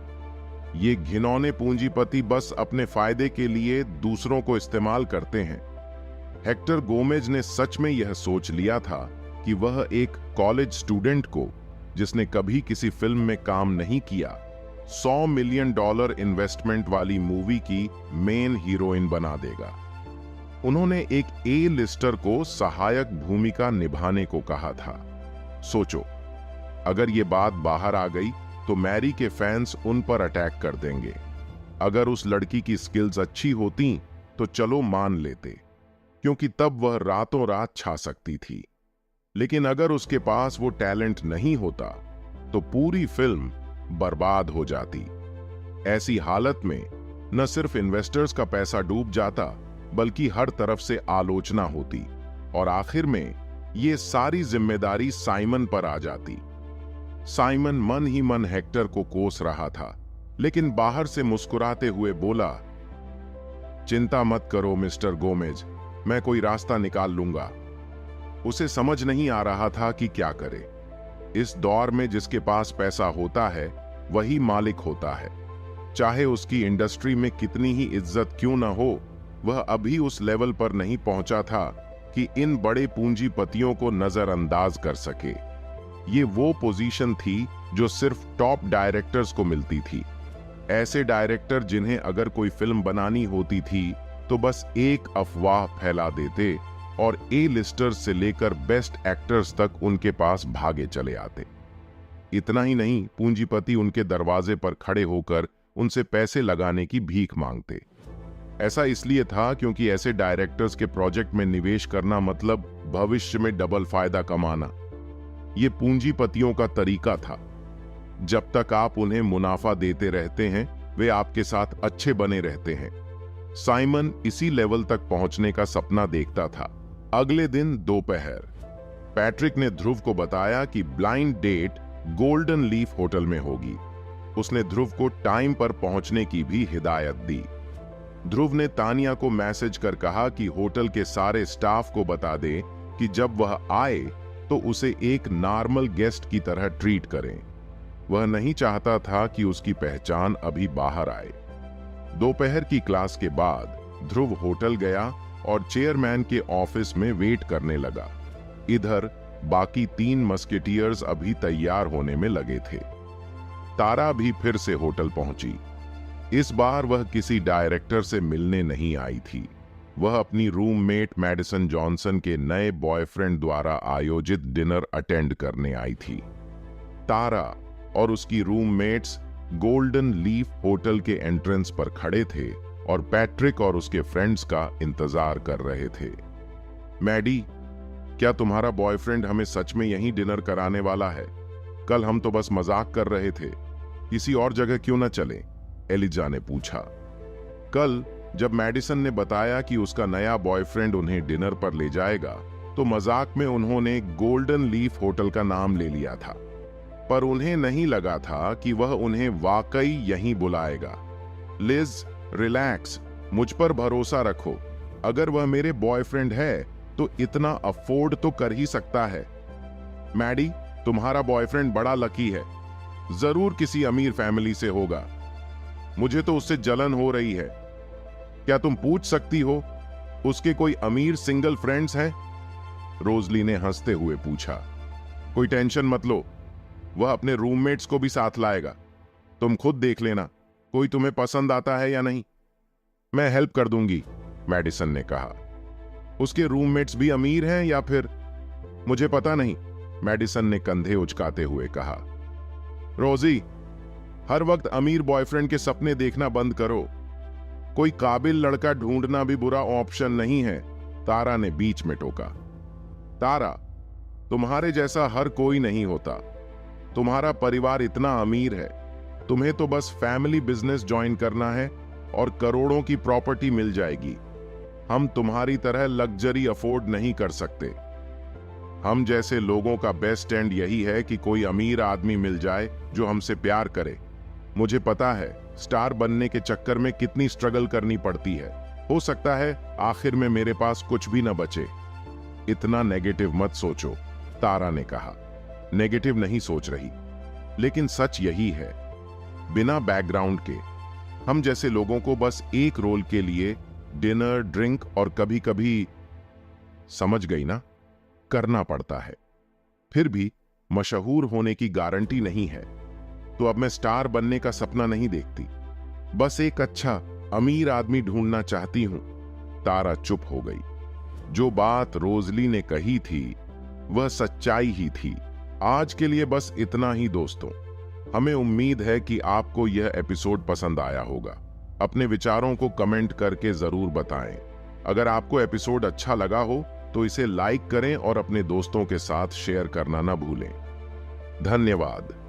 ये घिनौने पूंजीपति बस अपने फायदे के लिए दूसरों को इस्तेमाल करते हैं। हेक्टर गोमेज ने सच में यह सोच लिया था कि वह एक कॉलेज स्टूडेंट को जिसने कभी किसी फिल्म में काम नहीं किया, $100 मिलियन इन्वेस्टमेंट वाली मूवी की मेन हीरोइन बना देगा। उन्होंने एक ए लिस्टर को सहायक भूमिका निभाने को कहा था। सोचो, अगर ये बात बाहर आ गई तो मैरी के फैंस उन पर अटैक कर देंगे। अगर उस लड़की की स्किल्स अच्छी होती तो चलो मान लेते, क्योंकि तब वह रातों रात छा सकती थी। लेकिन अगर उसके पास वो टैलेंट नहीं होता तो पूरी फिल्म बर्बाद हो जाती। ऐसी हालत में न सिर्फ इन्वेस्टर्स का पैसा डूब जाता, बल्कि हर तरफ से आलोचना होती और आखिर में ये सारी जिम्मेदारी साइमन पर आ जाती। साइमन मन ही मन हेक्टर को कोस रहा था, लेकिन बाहर से मुस्कुराते हुए बोला, चिंता मत करो मिस्टर गोमेज, मैं कोई रास्ता निकाल लूंगा। उसे समझ नहीं आ रहा था कि क्या करे। इस दौर में जिसके पास पैसा होता है वही मालिक होता है। चाहे उसकी इंडस्ट्री में कितनी ही इज्जत क्यों ना हो, वह अभी उस लेवल पर नहीं पहुंचा था कि इन बड़े पूंजीपतियों को नजरअंदाज कर सके। ये वो पोजीशन थी जो सिर्फ टॉप डायरेक्टर्स को मिलती थी। ऐसे डायरेक्टर जिन्हें अगर कोई फिल्म बनानी होती थी तो बस एक अफवाह फैला देते और ए लिस्टर्स से लेकर बेस्ट एक्टर्स तक उनके पास भागे चले आते। इतना ही नहीं, पूंजीपति उनके दरवाजे पर खड़े होकर उनसे पैसे लगाने की भीख मांगते। ऐसा इसलिए था क्योंकि ऐसे डायरेक्टर्स के प्रोजेक्ट में निवेश करना मतलब भविष्य में डबल फायदा कमाना। ये पूंजीपतियों का तरीका था। जब तक आप उन्हें मुनाफा देते रहते हैं, वे आपके साथ अच्छे बने रहते हैं। साइमन इसी लेवल तक पहुंचने का सपना देखता था। अगले दिन दोपहर पैट्रिक ने ध्रुव को बताया कि blind date Golden Leaf hotel में होगी। उसने ध्रुव को टाइम पर पहुंचने की भी हिदायत दी। ध्रुव ने तानिया को मैसेज कर कहा कि होटल के सारे स्टाफ को बता दे कि जब वह आए तो उसे एक नॉर्मल गेस्ट की तरह ट्रीट करें। वह नहीं चाहता था कि उसकी पहचान अभी बाहर आए। दोपहर की क्लास के बाद ध्रुव होटल गया और चेयरमैन के ऑफिस में वेट करने लगा। इधर बाकी 3 मस्केटियर्स अभी तैयार होने में लगे थे। तारा भी फिर से होटल पहुंची। इस बार वह किसी डायरेक्टर से मिलने नहीं आई थी। वह अपनी रूममेट मैडिसन जॉनसन के नए बॉयफ्रेंड द्वारा आयोजित डिनर अटेंड करने आई थी। तारा और उसकी रूममेट्स गोल्डन लीफ होटल के एंट्रेंस पर खड़े थे और पैट्रिक और उसके फ्रेंड्स का इंतजार कर रहे थे। मैडी, क्या तुम्हारा बॉयफ्रेंड हमें सच में यहीं डिनर कराने वाला है? कल हम तो बस मजाक कर रहे थे, किसी और जगह क्यों न चलें? एलिजा ने पूछा। कल जब मैडिसन ने बताया कि उसका नया बॉयफ्रेंड उन्हें डिनर पर ले जाएगा, तो मजाक में उन्होंने गोल्डन लीफ होटल का नाम ले लिया था, पर उन्हें नहीं लगा था कि वह उन्हें वाकई यहीं बुलाएगा। लिज, रिलैक्स, मुझ पर भरोसा रखो। अगर वह मेरे बॉयफ्रेंड है तो इतना अफोर्ड तो कर ही सकता है। मैडी, तुम्हारा बॉयफ्रेंड बड़ा लकी है, जरूर किसी अमीर फैमिली से होगा। मुझे तो उससे जलन हो रही है। क्या तुम पूछ सकती हो उसके कोई अमीर सिंगल फ्रेंड्स हैं? रोजली ने हंसते हुए पूछा। कोई टेंशन मत लो, वह अपने रूममेट्स को भी साथ लाएगा। तुम खुद देख लेना कोई तुम्हें पसंद आता है या नहीं। मैं हेल्प कर दूंगी, मैडिसन ने कहा। उसके रूममेट्स भी अमीर हैं या फिर? मुझे पता नहीं, मैडिसन ने कंधे उचकाते हुए कहा। रोजी, हर वक्त अमीर बॉयफ्रेंड के सपने देखना बंद करो। कोई काबिल लड़का ढूंढना भी बुरा ऑप्शन नहीं है, तारा ने बीच में टोका। तारा, तुम्हारे जैसा हर कोई नहीं होता। तुम्हारा परिवार इतना अमीर है, तुम्हें तो बस फैमिली बिजनेस ज्वाइन करना है और करोड़ों की प्रॉपर्टी मिल जाएगी। हम तुम्हारी तरह लग्जरी अफोर्ड नहीं कर सकते। हम जैसे लोगों का बेस्ट एंड यही है कि कोई अमीर आदमी मिल जाए जो हमसे प्यार करे। मुझे पता है स्टार बनने के चक्कर में कितनी स्ट्रगल करनी पड़ती है। हो सकता है आखिर में मेरे पास कुछ भी न बचे। इतना नेगेटिव मत सोचो, तारा ने कहा। नेगेटिव नहीं सोच रही, लेकिन सच यही है, बिना बैकग्राउंड के हम जैसे लोगों को बस एक रोल के लिए डिनर, ड्रिंक और कभी कभी, समझ गई ना, करना पड़ता है। फिर भी मशहूर होने की गारंटी नहीं है, तो अब मैं स्टार बनने का सपना नहीं देखती, बस एक अच्छा अमीर आदमी ढूंढना चाहती हूं। तारा चुप हो गई। जो बात रोजली ने कही थी वह सच्चाई ही थी। आज के लिए बस इतना ही दोस्तों। हमें उम्मीद है कि आपको यह एपिसोड पसंद आया होगा। अपने विचारों को कमेंट करके जरूर बताएं। अगर आपको एपिसोड अच्छा लगा हो तो इसे लाइक करें और अपने दोस्तों के साथ शेयर करना ना भूलें। धन्यवाद।